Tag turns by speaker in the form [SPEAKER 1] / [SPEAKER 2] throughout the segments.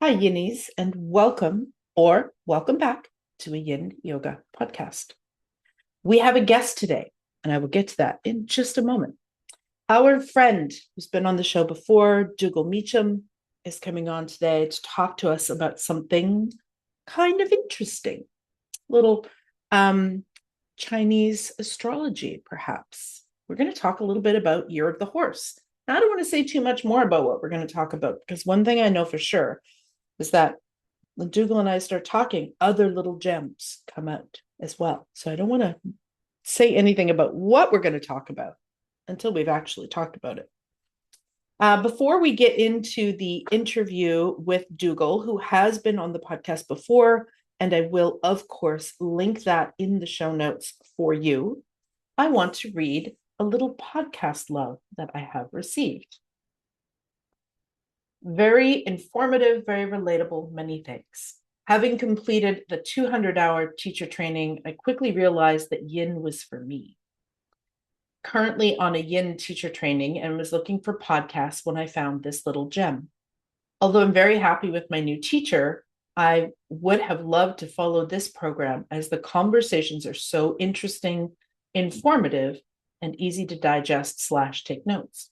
[SPEAKER 1] Hi, Yinnies, and welcome or welcome back to a Yin Yoga Podcast. We have a guest today, and I will get to that in just a moment. Our friend who's been on the show before, Dhugal Meachem, is coming on today to talk to us about something kind of interesting, little Chinese astrology, perhaps. We're going to talk a little bit about Year of the Horse. Now, I don't want to say too much more about what we're going to talk about, because one thing I know for sure is that when Dougal and I start talking, other little gems come out as well. So I don't want to say anything about what we're going to talk about until we've actually talked about it. Before we get into the interview with Dougal, who has been on the podcast before, and I will, of course, link that in the show notes for you, I want to read a little podcast love that I have received. Very informative, very relatable, many thanks. Having completed the 200-hour teacher training, I quickly realized that Yin was for me. Currently on a Yin teacher training and was looking for podcasts when I found this little gem. Although I'm very happy with my new teacher, I would have loved to follow this program as the conversations are so interesting, informative, and easy to digest / take notes.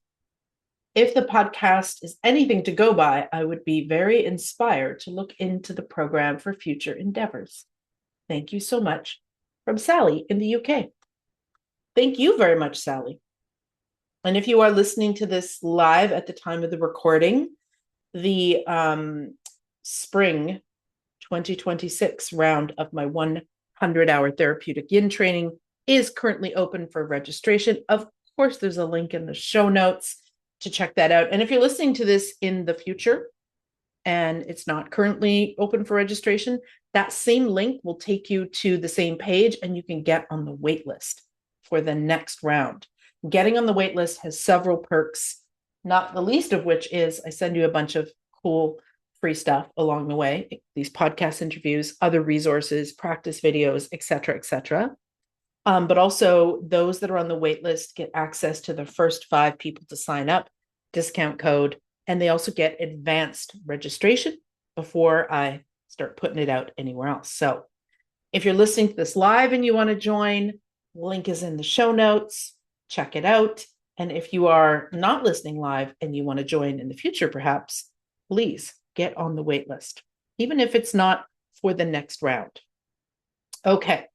[SPEAKER 1] If the podcast is anything to go by, I would be very inspired to look into the program for future endeavors. Thank you so much. From Sally in the UK. Thank you very much, Sally. And if you are listening to this live at the time of the recording, the spring 2026 round of my 100-hour therapeutic Yin training is currently open for registration. Of course, there's a link in the show notes to check that out. And if you're listening to this in the future and it's not currently open for registration, that same link will take you to the same page and you can get on the wait list for the next round. Getting on the wait list has several perks, not the least of which is I send you a bunch of cool free stuff along the way, these podcast interviews, other resources, practice videos, etc., etc. But also those that are on the wait list get access to the first 5 people to sign up, discount code, and they also get advanced registration before I start putting it out anywhere else. So if you're listening to this live and you want to join, link is in the show notes, check it out. And if you are not listening live and you want to join in the future, perhaps, please get on the wait list, even if it's not for the next round. Okay.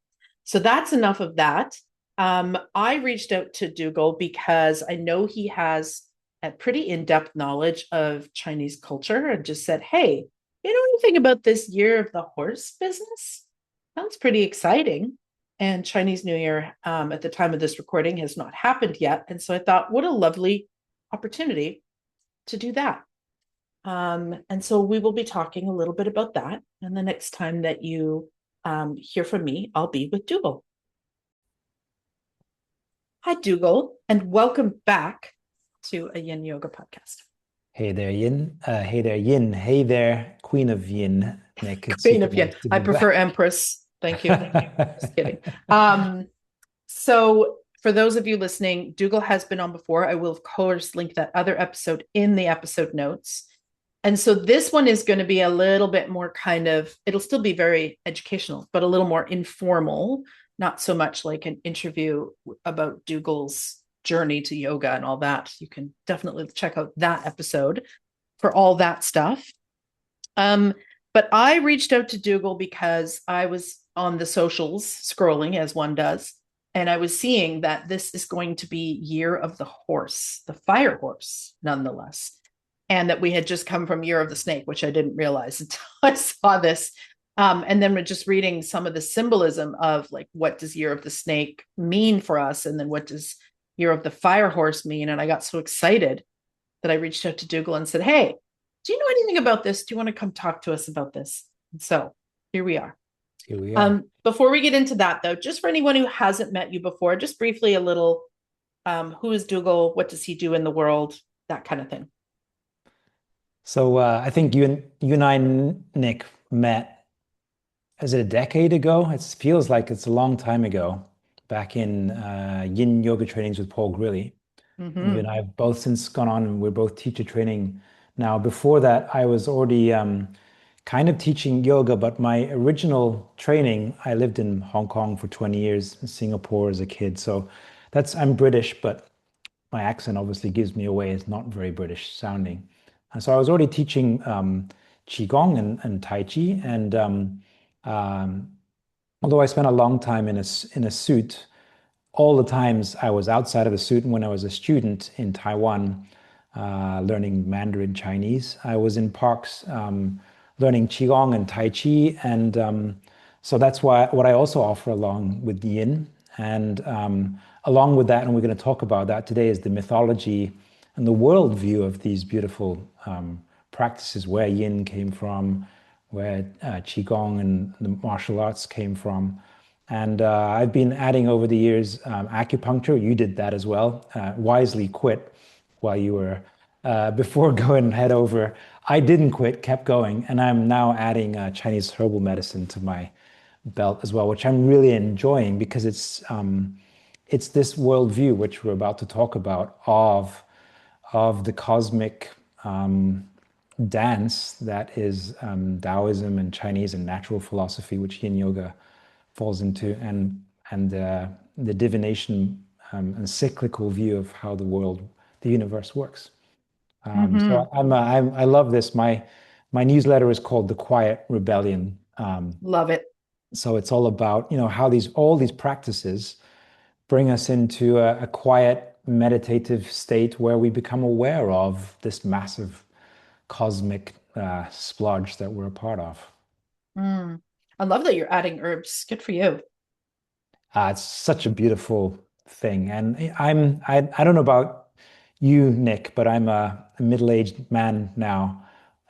[SPEAKER 1] So that's enough of that. I reached out to Dougal because I know he has a pretty in-depth knowledge of Chinese culture and just said, hey, you know anything about this Year of the Horse business? Sounds pretty exciting. And Chinese New Year at the time of this recording has not happened yet. And so I thought, what a lovely opportunity to do that. And so we will be talking a little bit about that. And the next time that you hear from me, I'll be with Dougal. Hi, Dougal, and welcome back to a Yin Yoga Podcast.
[SPEAKER 2] Hey there, Yin. Hey there, Yin. Hey there, Queen of Yin. Nick,
[SPEAKER 1] Queen of Yin. I prefer back. Empress. Thank you. Just kidding. So for those of you listening, Dougal has been on before. I will, of course, link that other episode in the episode notes. And so this one is going to be a little bit more it'll still be very educational, but a little more informal, not so much like an interview about Dougal's journey to yoga and all that. You can definitely check out that episode for all that stuff. But I reached out to Dougal because I was on the socials scrolling as one does, and I was seeing that this is going to be Year of the Horse, the fire horse, nonetheless. And that we had just come from Year of the Snake, which I didn't realize until I saw this. And then we're just reading some of the symbolism of like, what does Year of the Snake mean for us? And then what does Year of the Fire Horse mean? And I got so excited that I reached out to Dougal and said, hey, do you know anything about this? Do you want to come talk to us about this? And so here we are. Before we get into that, though, just for anyone who hasn't met you before, just briefly a little, who is Dougal? What does he do in the world? That kind of thing.
[SPEAKER 2] So I think you and I, Nick, met, is it a decade ago? It feels like it's a long time ago, back in Yin Yoga trainings with Paul Grilley. Mm-hmm. You and I have both since gone on, and we're both teacher training now. Before that, I was already kind of teaching yoga, but my original training, I lived in Hong Kong for 20 years, in Singapore as a kid. So I'm British, but my accent obviously gives me away as not very British sounding. And so I was already teaching Qigong and Tai Chi. And um, although I spent a long time in a suit, all the times I was outside of the suit, and when I was a student in Taiwan, learning Mandarin Chinese, I was in parks learning Qigong and Tai Chi. And so that's why what I also offer along with Yin. And along with that, and we're going to talk about that today, is the mythology and the worldview of these beautiful practices, where Yin came from, where Qigong and the martial arts came from. And I've been adding over the years acupuncture. You did that as well. Wisely quit while you were, before going head over. I didn't quit, kept going. And I'm now adding Chinese herbal medicine to my belt as well, which I'm really enjoying, because it's this worldview, which we're about to talk about, of the cosmic dance that is Taoism and Chinese and natural philosophy, which Yin Yoga falls into, and the divination and cyclical view of how the universe works. So I love this. My newsletter is called The Quiet Rebellion.
[SPEAKER 1] Love it.
[SPEAKER 2] So it's all about, how all these practices bring us into a quiet, meditative state where we become aware of this massive cosmic splodge that we're a part of.
[SPEAKER 1] I love that you're adding herbs. Good for you.
[SPEAKER 2] It's such a beautiful thing. And I don't know about you, Nick, but I'm a middle-aged man now.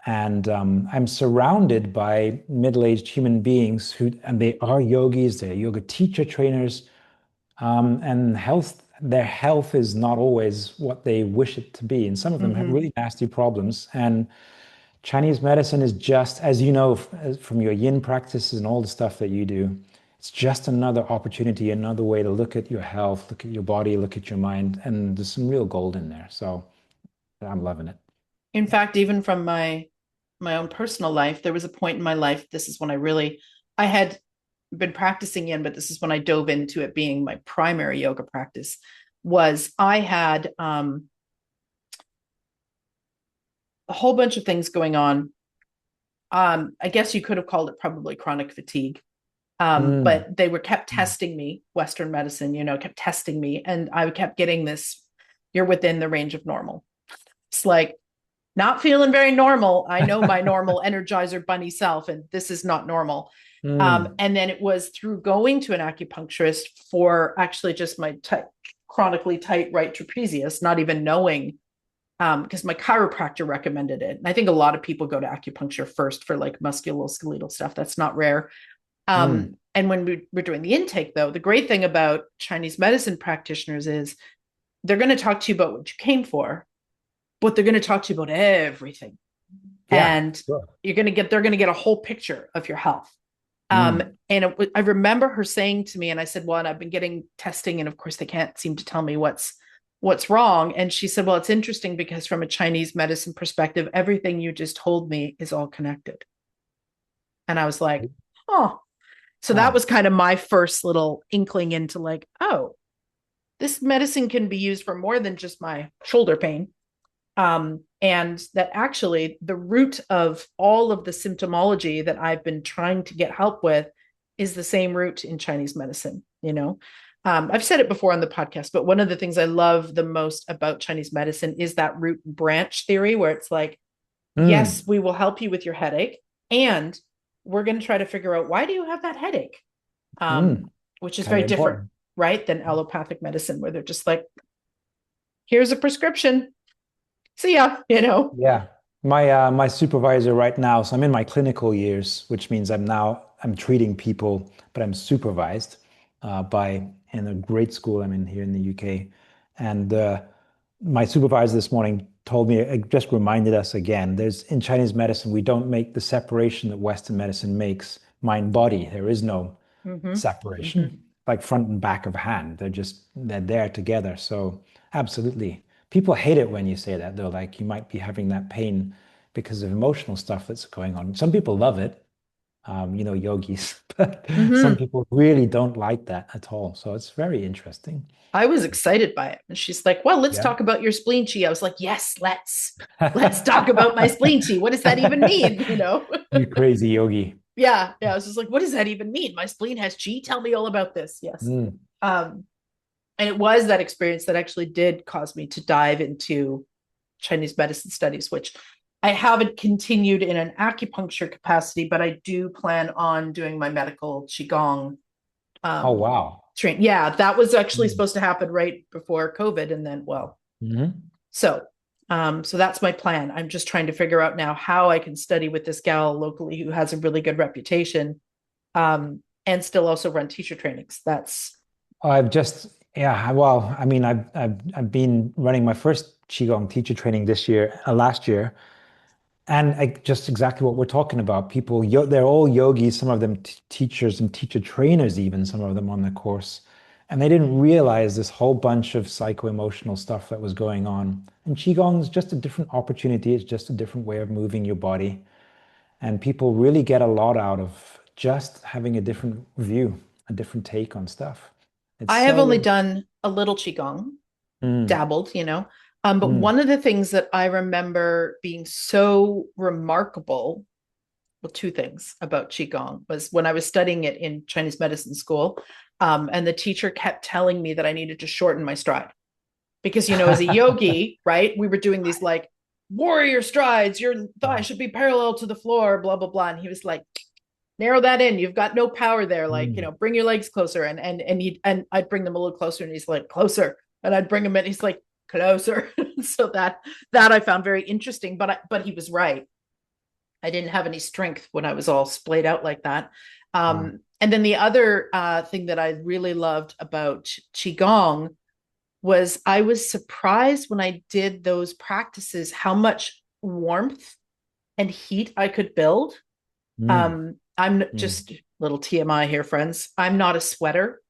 [SPEAKER 2] And I'm surrounded by middle-aged human beings and they are yogis, they're yoga teacher trainers, and their health is not always what they wish it to be. And some of them have really nasty problems. And Chinese medicine is just, as you know, from your yin practices and all the stuff that you do, it's just another opportunity, another way to look at your health, look at your body, look at your mind. And there's some real gold in there. So I'm loving it.
[SPEAKER 1] In fact, even from my own personal life, there was a point in my life, this is when I had been practicing yin, but this is when I dove into it being my primary yoga practice, was I had a whole bunch of things going on. I guess you could have called it probably chronic fatigue. But they kept testing me, Western medicine, kept testing me. And I kept getting this, you're within the range of normal. It's like, not feeling very normal. I know my normal Energizer bunny self, and this is not normal. And then it was through going to an acupuncturist for actually just my chronically tight right trapezius, not even knowing, because my chiropractor recommended it. And I think a lot of people go to acupuncture first for like musculoskeletal stuff. That's not rare. And when we were doing the intake, though, the great thing about Chinese medicine practitioners is they're going to talk to you about what you came for, but they're going to talk to you about everything. Yeah, and sure. They're going to get a whole picture of your health. And I remember her saying to me, and I said, well, and I've been getting testing, and of course they can't seem to tell me what's wrong. And she said, well, it's interesting because from a Chinese medicine perspective, everything you just told me is all connected. And I was like, oh, so that was kind of my first little inkling into like, oh, this medicine can be used for more than just my shoulder pain. And that actually the root of all of the symptomology that I've been trying to get help with is the same root in Chinese medicine. I've said it before on the podcast, but one of the things I love the most about Chinese medicine is that root and branch theory, where it's like, yes, we will help you with your headache, and we're going to try to figure out, why do you have that headache? Which is very different, right, than allopathic medicine, where they're just like, here's a prescription. See ya,
[SPEAKER 2] Yeah. My supervisor right now, so I'm in my clinical years, which means I'm treating people, but I'm supervised in a great school I'm in here in the UK. And my supervisor this morning told me, it just reminded us again, in Chinese medicine, we don't make the separation that Western medicine makes, mind body. There is no separation, like front and back of hand. They're there together. So absolutely. People hate it when you say that. They're like, you might be having that pain because of emotional stuff that's going on. Some people love it, yogis, but some
[SPEAKER 1] Hmm.
[SPEAKER 2] people really don't like that at all. So it's very interesting.
[SPEAKER 1] I was excited by it. And she's like, well, let's
[SPEAKER 2] Yeah.
[SPEAKER 1] talk about your spleen chi. I was like, yes, let's talk about my spleen chi. What does that even mean?
[SPEAKER 2] You crazy yogi.
[SPEAKER 1] Yeah. Yeah. I was just like, what does that even mean? My spleen has chi. Tell me all about this. Yes.
[SPEAKER 2] Mm.
[SPEAKER 1] Um, and it was that experience that actually did cause me to dive into Chinese medicine studies, which I haven't continued in an acupuncture capacity, but I do plan on doing my medical qigong
[SPEAKER 2] Oh,
[SPEAKER 1] um,
[SPEAKER 2] wow.
[SPEAKER 1] train. Yeah, that was actually
[SPEAKER 2] Mm.
[SPEAKER 1] supposed to happen right before COVID, and then
[SPEAKER 2] Mhm.
[SPEAKER 1] so so that's my plan. I'm just trying to figure out now how I can study with this gal locally who has a really good reputation, and still also run teacher trainings. That's
[SPEAKER 2] Yeah, well, I mean, I've been running my first Qigong teacher training this year, last year, and just exactly what we're talking about. People, they're all yogis, some of them teachers and teacher trainers, even some of them on the course. And they didn't realize this whole bunch of psycho-emotional stuff that was going on. And Qigong is just a different opportunity. It's just a different way of moving your body. And people really get a lot out of just having a different view, a different take on stuff. It's
[SPEAKER 1] I have only
[SPEAKER 2] so,
[SPEAKER 1] done a little qigong,
[SPEAKER 2] mm,
[SPEAKER 1] dabbled, but
[SPEAKER 2] mm,
[SPEAKER 1] one of the things that I remember being so remarkable, well, two things about qigong was when I was studying it in Chinese medicine school, and the teacher kept telling me that I needed to shorten my stride because as a yogi, right, we were doing these like warrior strides. Your thigh
[SPEAKER 2] yeah.
[SPEAKER 1] should be parallel to the floor, blah blah blah, and he was like, narrow that in. You've got no power there. Like,
[SPEAKER 2] Mm,
[SPEAKER 1] bring your legs closer. And I'd bring them a little closer, and he's like, closer. And I'd bring him in, he's like, closer. So that I found very interesting. But he was right. I didn't have any strength when I was all splayed out like that.
[SPEAKER 2] wow.
[SPEAKER 1] And then the other thing that I really loved about qigong was I was surprised when I did those practices how much warmth and heat I could build.
[SPEAKER 2] Mm,
[SPEAKER 1] I'm
[SPEAKER 2] mm.
[SPEAKER 1] just little TMI here, friends. I'm not a sweater.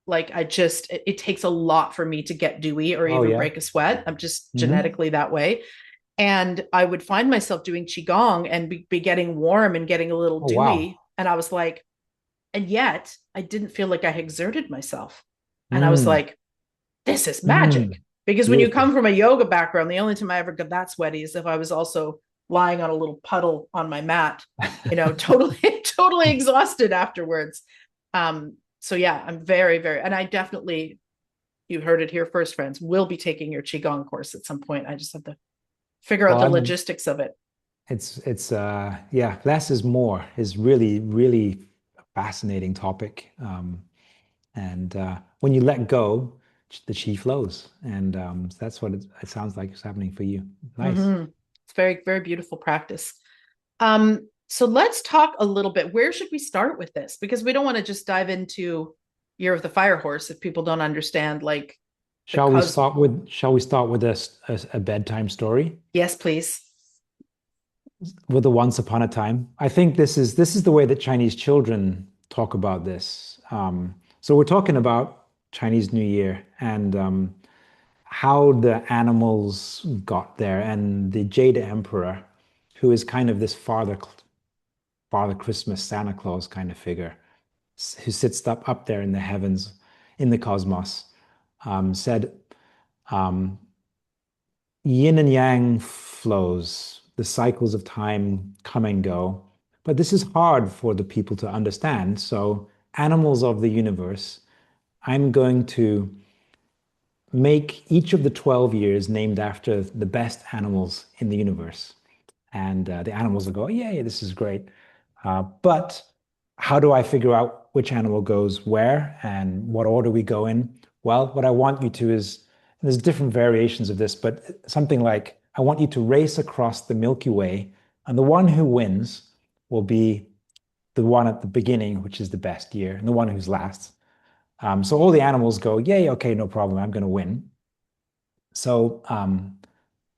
[SPEAKER 1] Like it takes a lot for me to get dewy or
[SPEAKER 2] Oh,
[SPEAKER 1] even
[SPEAKER 2] yeah.
[SPEAKER 1] break a sweat. I'm just
[SPEAKER 2] Hmm.
[SPEAKER 1] genetically that way. And I would find myself doing qigong and be getting warm and getting a little
[SPEAKER 2] Oh, wow.
[SPEAKER 1] dewy. And I was like, and yet I didn't feel like I exerted myself. And I was
[SPEAKER 2] Mm,
[SPEAKER 1] like, this is magic.
[SPEAKER 2] mm.
[SPEAKER 1] Because when you come
[SPEAKER 2] Beautiful.
[SPEAKER 1] from a yoga background, the only time I ever got that sweaty is if I was also lying on a little puddle on my mat, totally, totally exhausted afterwards. So yeah, I'm very, very, and I definitely, you heard it here first, friends, will be taking your Qigong course at some point. I just have to figure out
[SPEAKER 2] Well,
[SPEAKER 1] the
[SPEAKER 2] I'm
[SPEAKER 1] logistics of it.
[SPEAKER 2] yeah, less is more is really, really a fascinating topic. And when you let go, the chi flows. And that's what it sounds like is happening for you. Nice.
[SPEAKER 1] Mm-hmm. It's very, very beautiful practice. So let's talk a little bit. Where should we start with this? Because we don't want to just dive into Year of the Fire Horse if people don't understand like the cos.
[SPEAKER 2] Shall we start with a bedtime story?
[SPEAKER 1] Yes, please.
[SPEAKER 2] With the Once Upon a Time. I think this is the way that Chinese children talk about this. So we're talking about Chinese New Year and how the animals got there, and the Jade Emperor, who is kind of this Father Christmas, Santa Claus kind of figure, who sits up there in the heavens, in the cosmos, said, um, yin and yang flows, the cycles of time come and go. But this is hard for the people to understand. So, animals of the universe, I'm going to make each of the 12 years named after the best animals in the universe. And the animals will go, yeah, yeah, this is great. But how do I figure out which animal goes where and what order we go in? Well, what I want you to is, and there's different variations of this, but something like I want you to race across the Milky Way, and the one who wins will be the one at the beginning, which is the best year, and the one who's last. So all the animals go, yay, okay, no problem, I'm going to win. So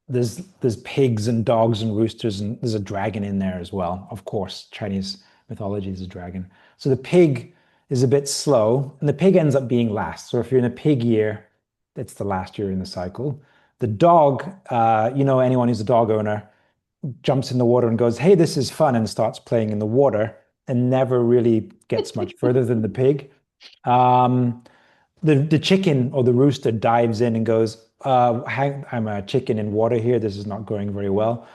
[SPEAKER 2] there's pigs and dogs and roosters, and there's a dragon in there as well. Of course, Chinese mythology is a dragon. So the pig is a bit slow, and the pig ends up being last. So if you're in a pig year, it's the last year in the cycle. The dog, anyone who's a dog owner jumps in the water and goes, hey, this is fun, and starts playing in the water and never really gets much further than the pig. The chicken or the rooster dives in and goes, I'm a chicken in water here. This is not going very well.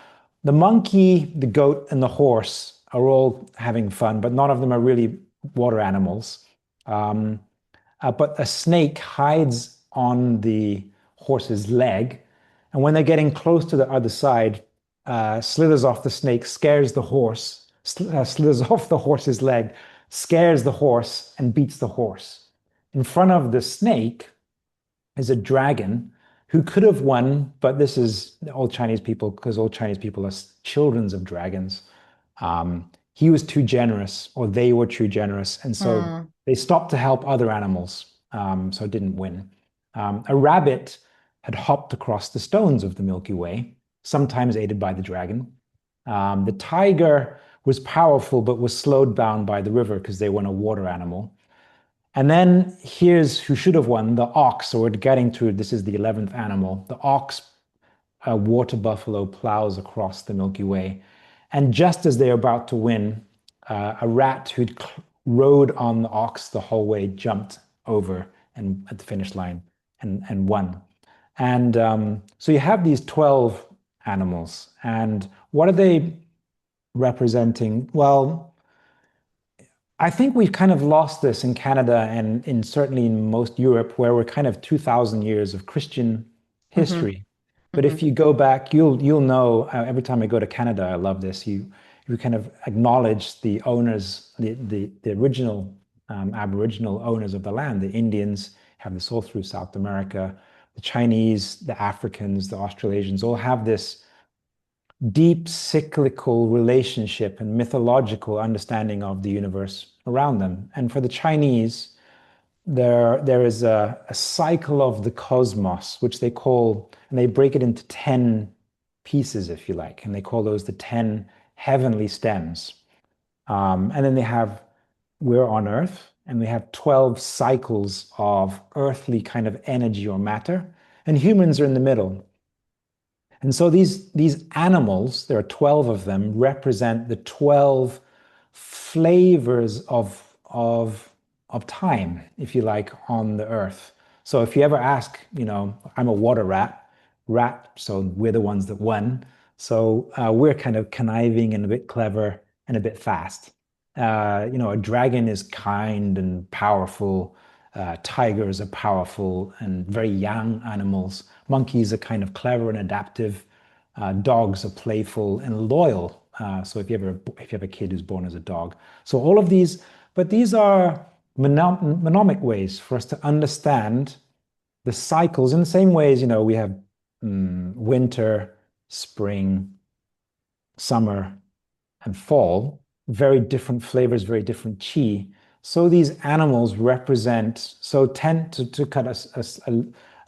[SPEAKER 2] The monkey, the goat, and the horse are all having fun, but none of them are really water animals. But a snake hides on the horse's leg, and when they're getting close to the other side, slithers off the snake, scares the horse, slithers off the horse's leg, scares the horse, and beats the horse. In front of the snake is a dragon who could have won, but this is all Chinese people, because all Chinese people are children of dragons. He was too generous, or they were too generous, and so they stopped to help other animals, so it didn't win. A rabbit had hopped across the stones of the Milky Way, sometimes aided by the dragon. The tiger was powerful, but was slowed down by the river because they weren't a water animal. And then here's who should have won, the ox. So we're getting to, this is the 11th animal. The ox, a water buffalo, plows across the Milky Way. And just as they're about to win, a rat who'd rode on the ox the whole way jumped over and at the finish line and won. And so you have these 12 animals. And what are they representing? Well, I think we've kind of lost this in Canada and certainly in most Europe, where we're kind of 2,000 years of Christian history. But if you go back, you'll know. Every time I go to Canada, I love this. You kind of acknowledge the owners, the original Aboriginal owners of the land. The Indians have this all through South America. The Chinese, the Africans, the Australasians all have this deep cyclical relationship and mythological understanding of the universe around them. And for the Chinese, there is a cycle of the cosmos, which they call, and they break it into 10 pieces, if you like, and they call those the 10 heavenly stems. And then we're on Earth, and we have 12 cycles of earthly kind of energy or matter, and humans are in the middle. And so these animals, there are 12 of them, represent the 12 flavors of time, if you like, on the earth. So if you ever ask, I'm a water rat, so we're the ones that won. So we're kind of conniving and a bit clever and a bit fast. A dragon is kind and powerful. Tigers are powerful and very young animals. Monkeys are kind of clever and adaptive. Dogs are playful and loyal. So if you have a kid who's born as a dog. So all of these, but these are mnemonic ways for us to understand the cycles in the same ways, we have winter, spring, summer, and fall, very different flavors, very different chi. So these animals represent, to cut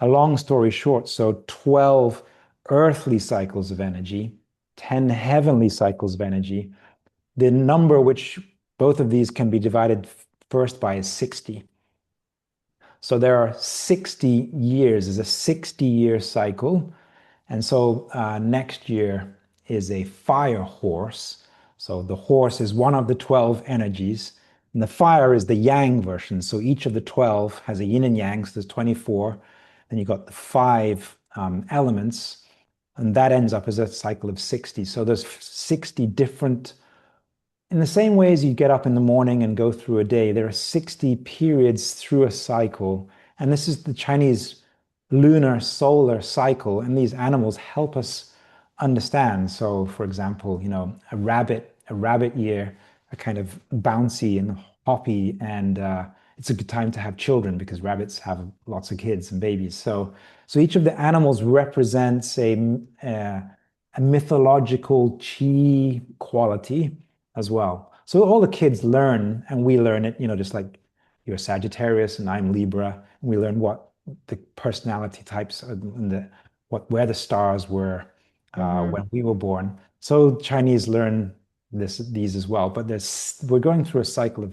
[SPEAKER 2] a long story short, so 12 earthly cycles of energy, 10 heavenly cycles of energy. The number which both of these can be divided first by is 60. So there are 60 years, is a 60-year cycle. And so next year is a fire horse. So the horse is one of the 12 energies. And the fire is the yang version. So each of the 12 has a yin and yang, so there's 24. Then you got the 5 elements, and that ends up as a cycle of 60. So there's 60 different, in the same way as you get up in the morning and go through a day, there are 60 periods through a cycle. And this is the Chinese lunar solar cycle. And these animals help us understand. So for example, a rabbit year, are kind of bouncy and hoppy, and it's a good time to have children because rabbits have lots of kids and babies. So each of the animals represents a mythological chi quality as well. So all the kids learn, and we learn it, just like you're Sagittarius and I'm Libra, and we learn what the personality types and where the stars were when we were born. So Chinese learn these as well, but we're going through a cycle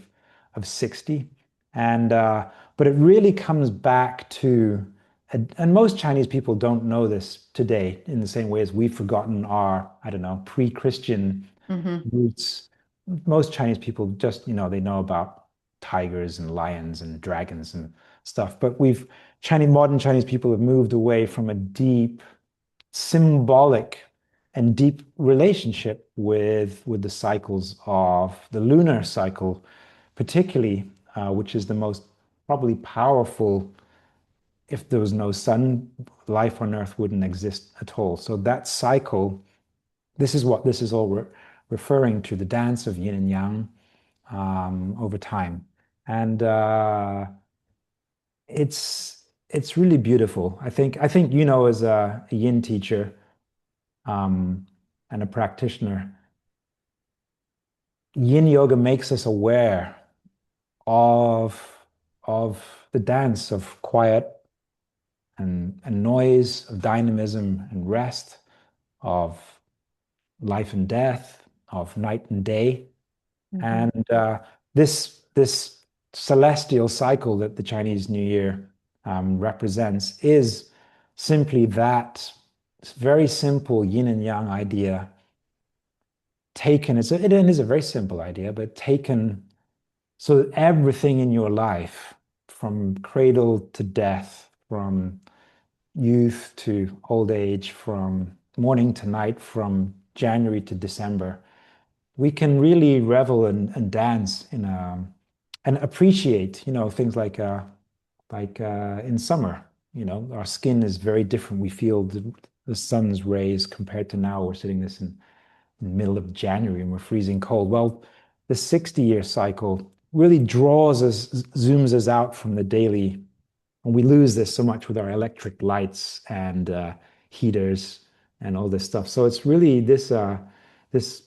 [SPEAKER 2] of 60, and but it really comes back to and most Chinese people don't know this today in the same way as we've forgotten our, I don't know, pre-Christian
[SPEAKER 1] Hmm.
[SPEAKER 2] roots. Most Chinese people just, they know about tigers and lions and dragons and stuff. But modern Chinese people have moved away from a deep, symbolic and deep relationship with the cycles of the lunar cycle, particularly, which is the most probably powerful. If there was no sun, life on Earth wouldn't exist at all. So that cycle, this is what this is all referring to, the dance of yin and yang over time. And it's really beautiful. I think as a yin teacher um, and a practitioner, yin yoga makes us aware of of the dance of quiet and noise, of dynamism and rest, of life and death, of night and day.
[SPEAKER 1] Hmm.
[SPEAKER 2] And this celestial cycle that the Chinese New Year represents is simply that very simple yin and yang idea taken. It is a very simple idea, but taken so that everything in your life, from cradle to death, from youth to old age, from morning to night, from January to December, we can really revel and dance and appreciate, things like in summer, our skin is very different. We feel the sun's rays compared to now. We're sitting this in the middle of January and we're freezing cold. Well, the 60-year cycle really draws us, zooms us out from the daily, and we lose this so much with our electric lights and heaters and all this stuff. So it's really this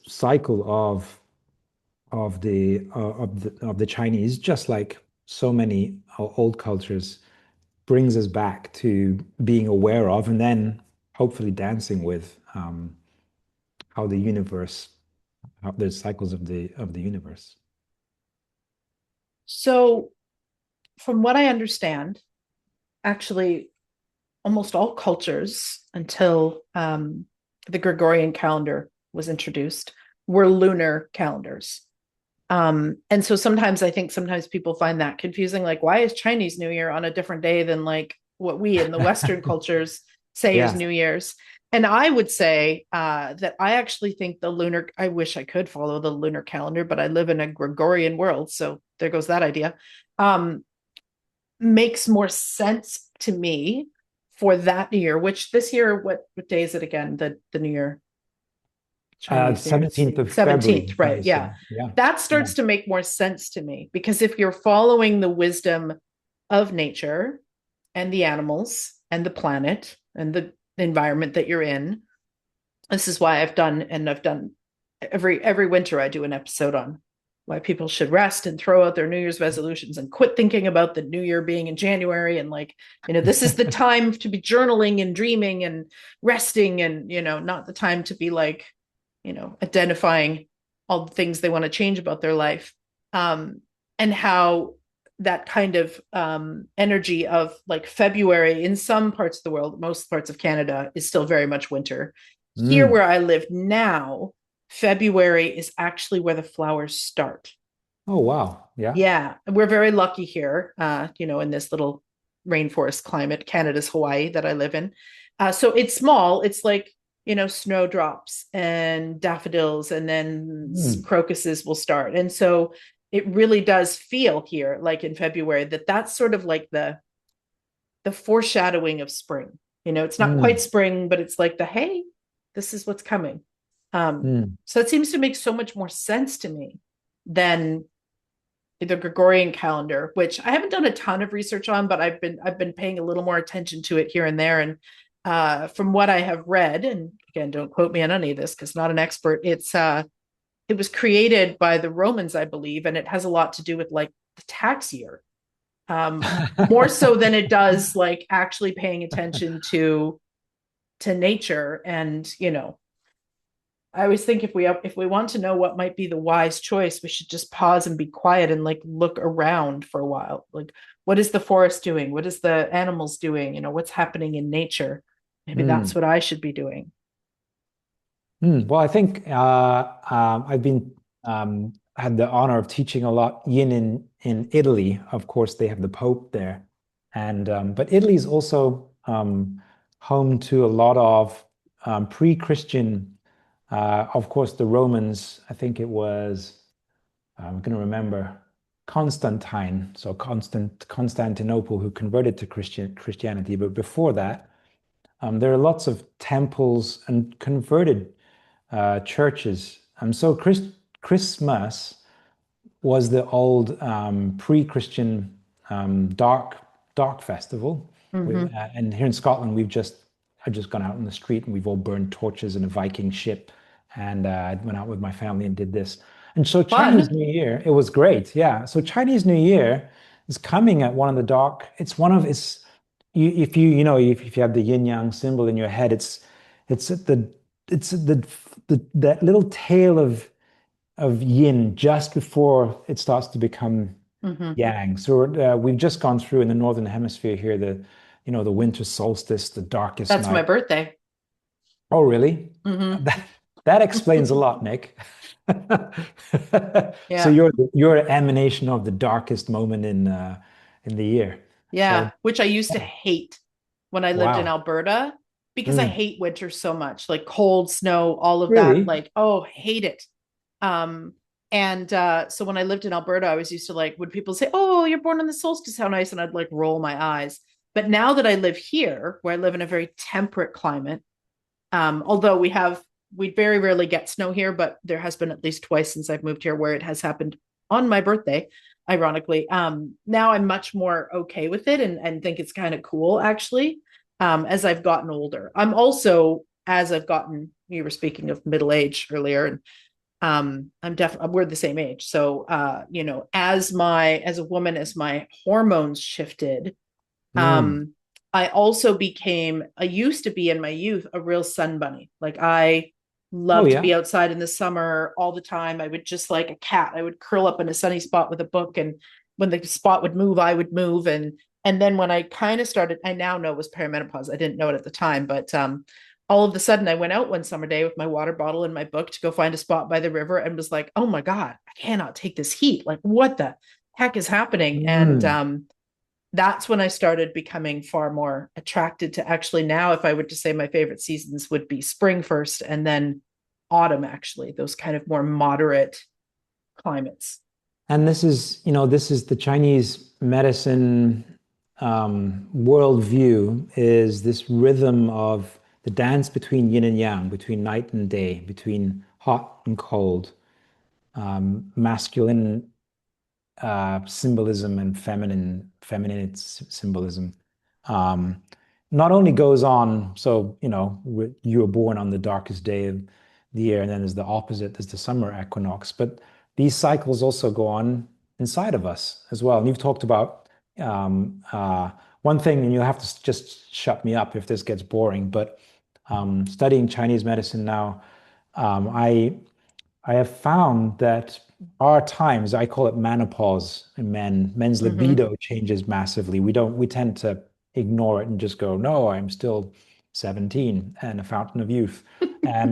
[SPEAKER 2] cycle of the Chinese, just like so many old cultures, brings us back to being aware of, and then hopefully dancing with how the universe, how the cycles of the universe.
[SPEAKER 1] So, from what I understand, actually, almost all cultures until the Gregorian calendar was introduced were lunar calendars. And so sometimes people find that confusing. Like, why is Chinese New Year on a different day than like what we in the Western cultures say is
[SPEAKER 2] Yeah.
[SPEAKER 1] New Year's? And I would say that I actually think I wish I could follow the lunar calendar, but I live in a Gregorian world. So there goes that idea. Um, Makes more sense to me for that New Year, which this year, what day is it again? The New Year, Chinese New Year,
[SPEAKER 2] 17th of February,
[SPEAKER 1] 17th,
[SPEAKER 2] I
[SPEAKER 1] right? Yeah.
[SPEAKER 2] assume. Yeah.
[SPEAKER 1] That
[SPEAKER 2] Yeah.
[SPEAKER 1] starts to make more sense to me because if you're following the wisdom of nature and the animals and the planet and the environment that you're in, this is why I've done every winter I do an episode on why people should rest and throw out their New Year's resolutions and quit thinking about the new year being in January. And like, this is the time to be journaling and dreaming and resting and, not the time to be like, identifying all the things they want to change about their life. And how that kind of energy of like February in some parts of the world, most parts of Canada, is still very much winter. Here,
[SPEAKER 2] Mm.
[SPEAKER 1] where I live now, February is actually where the flowers start.
[SPEAKER 2] Oh, wow. Yeah.
[SPEAKER 1] Yeah, we're very lucky here, in this little rainforest climate, Canada's Hawaii that I live in. So it's small. It's like, snowdrops and daffodils, and then
[SPEAKER 2] Mm.
[SPEAKER 1] crocuses will start. And so it really does feel here, like in February, that's sort of like the foreshadowing of spring. It's not quite
[SPEAKER 2] Mm.
[SPEAKER 1] spring, but it's like hey, this is what's coming.
[SPEAKER 2] Mm.
[SPEAKER 1] So it seems to make so much more sense to me than the Gregorian calendar, which I haven't done a ton of research on, but I've been paying a little more attention to it here and there. And from what I have read, and again, don't quote me on any of this because I'm not an expert, it was created by the Romans, I believe, and it has a lot to do with like the tax year, more so than it does like actually paying attention to nature and I always think if we want to know what might be the wise choice, we should just pause and be quiet and like look around for a while. Like, what is the forest doing? What is the animals doing? You know, what's happening in nature? Maybe that's
[SPEAKER 2] Mm.
[SPEAKER 1] what I should be doing.
[SPEAKER 2] Well, I think I've been had the honor of teaching a lot yin in Italy. Of course, they have the Pope there, and but Italy is also home to a lot of pre-Christian. Of course, the Romans. I think it was. I'm going to remember Constantine, so Constantinople, who converted to Christianity. But before that, there are lots of temples and converted churches. So Christmas was the old pre-Christian dark festival.
[SPEAKER 1] Mm-hmm.
[SPEAKER 2] And here in Scotland, I've just gone out on the street and we've all burned torches in a Viking ship. And I went out with my family and did this. And so Chinese
[SPEAKER 1] Fun.
[SPEAKER 2] New Year, it was great. Yeah. So Chinese New Year is coming at one of the dark. It's one of it's you if you know if you have the yin yang symbol in your head, it's at the it's the that little tail of yin just before it starts to become
[SPEAKER 1] Mm-hmm.
[SPEAKER 2] yang. So we've just gone through in the northern hemisphere here the winter solstice, the darkest
[SPEAKER 1] That's my
[SPEAKER 2] night.
[SPEAKER 1] birthday.
[SPEAKER 2] Oh, really?
[SPEAKER 1] Mm-hmm.
[SPEAKER 2] That that explains a lot, Nick. So
[SPEAKER 1] Yeah.
[SPEAKER 2] you're an emanation of the darkest moment in the year. So
[SPEAKER 1] Yeah. Which I used to hate when I lived in
[SPEAKER 2] wow.
[SPEAKER 1] Alberta because I
[SPEAKER 2] Mm,
[SPEAKER 1] hate winter so much, like cold, snow, all of that.
[SPEAKER 2] really?
[SPEAKER 1] Like, oh, hate it. Um, and so when I lived in Alberta, I was used to like, when people say, "Oh, you're born on the solstice, how nice," and I'd like roll my eyes. But now that I live here, where I live in a very temperate climate, although we very rarely get snow here, but there has been at least twice since I've moved here where it has happened on my birthday, ironically. Now I'm much more okay with it and think it's kind of cool actually. As I've gotten older, I'm also as I've gotten. You were speaking of middle age earlier, and I'm definitely we're the same age. So you know, as a woman, as my hormones shifted,
[SPEAKER 2] Mm.
[SPEAKER 1] um, I also became, I used to be in my youth a real sun bunny. Like I
[SPEAKER 2] Oh
[SPEAKER 1] loved to be
[SPEAKER 2] yeah.
[SPEAKER 1] outside in the summer all the time. I would just like a cat. I would curl up in a sunny spot with a book, and when the spot would move, I would move. And then when I kind of started, I now know it was perimenopause. I didn't know it at the time, but all of a sudden I went out one summer day with my water bottle and my book to go find a spot by the river and was like, oh my God, I cannot take this heat. Like, what the heck is happening? And
[SPEAKER 2] Mm.
[SPEAKER 1] that's when I started becoming far more attracted to actually now, if I were to say my favorite seasons would be spring first and then autumn, actually, those kind of more moderate climates.
[SPEAKER 2] And this is the Chinese medicine worldview is this rhythm of the dance between yin and yang, between night and day, between hot and cold, masculine symbolism and feminine symbolism. Um, Not only goes on, so you were born on the darkest day of the year, and then there's the opposite, there's the summer equinox, but these cycles also go on inside of us as well. And you've talked about one thing, and you'll have to just shut me up if this gets boring, but studying Chinese medicine now, I have found that our times, I call it menopause in men, men's
[SPEAKER 1] Mm-hmm.
[SPEAKER 2] libido changes massively. We tend to ignore it and just go, no, I'm still 17 and a fountain of youth. And,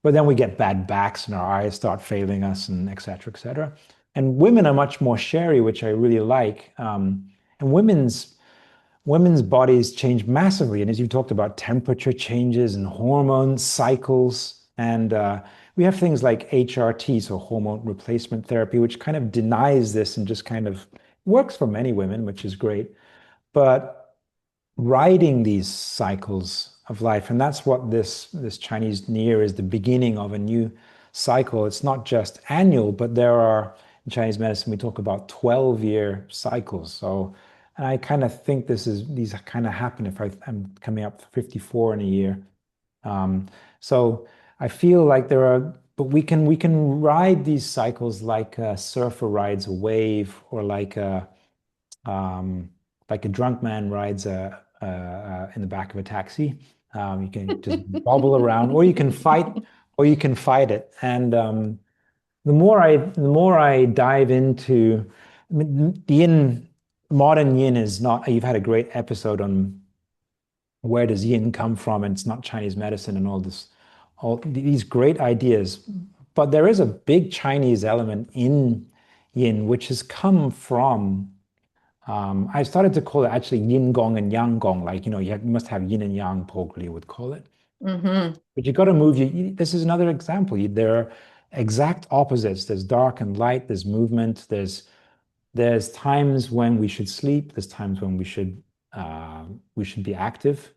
[SPEAKER 2] but then we get bad backs and our eyes start failing us and et cetera, et cetera. And women are much more sherry, which I really like. And women's bodies change massively. And as you talked about, temperature changes and hormone cycles. And we have things like HRT, so hormone replacement therapy, which kind of denies this and just kind of works for many women, which is great. But riding these cycles of life, and that's what this Chinese New Year is, the beginning of a new cycle. It's not just annual, but there are in Chinese medicine we talk about 12-year cycles. So, and I kind of think these kind of happen if I'm coming up to 54 in a year. Um, so I feel like but we can ride these cycles like a surfer rides a wave, or um, like a drunk man rides in the back of a taxi. You can just bobble around, or you can fight or you can fight it. And the more I dive into, I mean, modern yin is not. You've had a great episode on where does yin come from, and it's not Chinese medicine and all these great ideas. But there is a big Chinese element in yin, which has come from. I started to call it actually yin gong and yang gong. Like, you must have yin and yang, Paul Grilley would call it.
[SPEAKER 1] Mm-hmm.
[SPEAKER 2] But you got to move. This is another example. There are exact opposites. There's dark and light. There's movement. There's times when we should sleep. There's times when we should be active.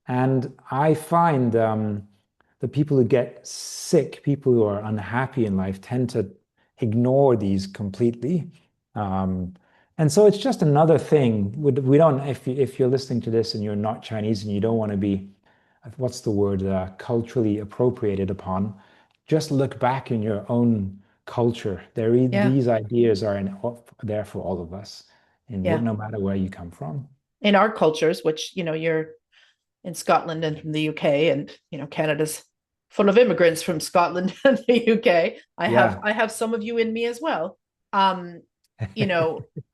[SPEAKER 2] And I find the people who get sick, people who are unhappy in life, tend to ignore these completely. And so it's just another thing. We don't. If you're listening to this and you're not Chinese and you don't want to be, what's the word, culturally appropriated upon, just look back in your own culture.
[SPEAKER 1] Yeah.
[SPEAKER 2] These ideas are there for all of us,
[SPEAKER 1] Yeah.
[SPEAKER 2] no matter where you come from.
[SPEAKER 1] In our cultures, which, you're in Scotland and from the UK, and, Canada's full of immigrants from Scotland and the UK. I have some of you in me as well.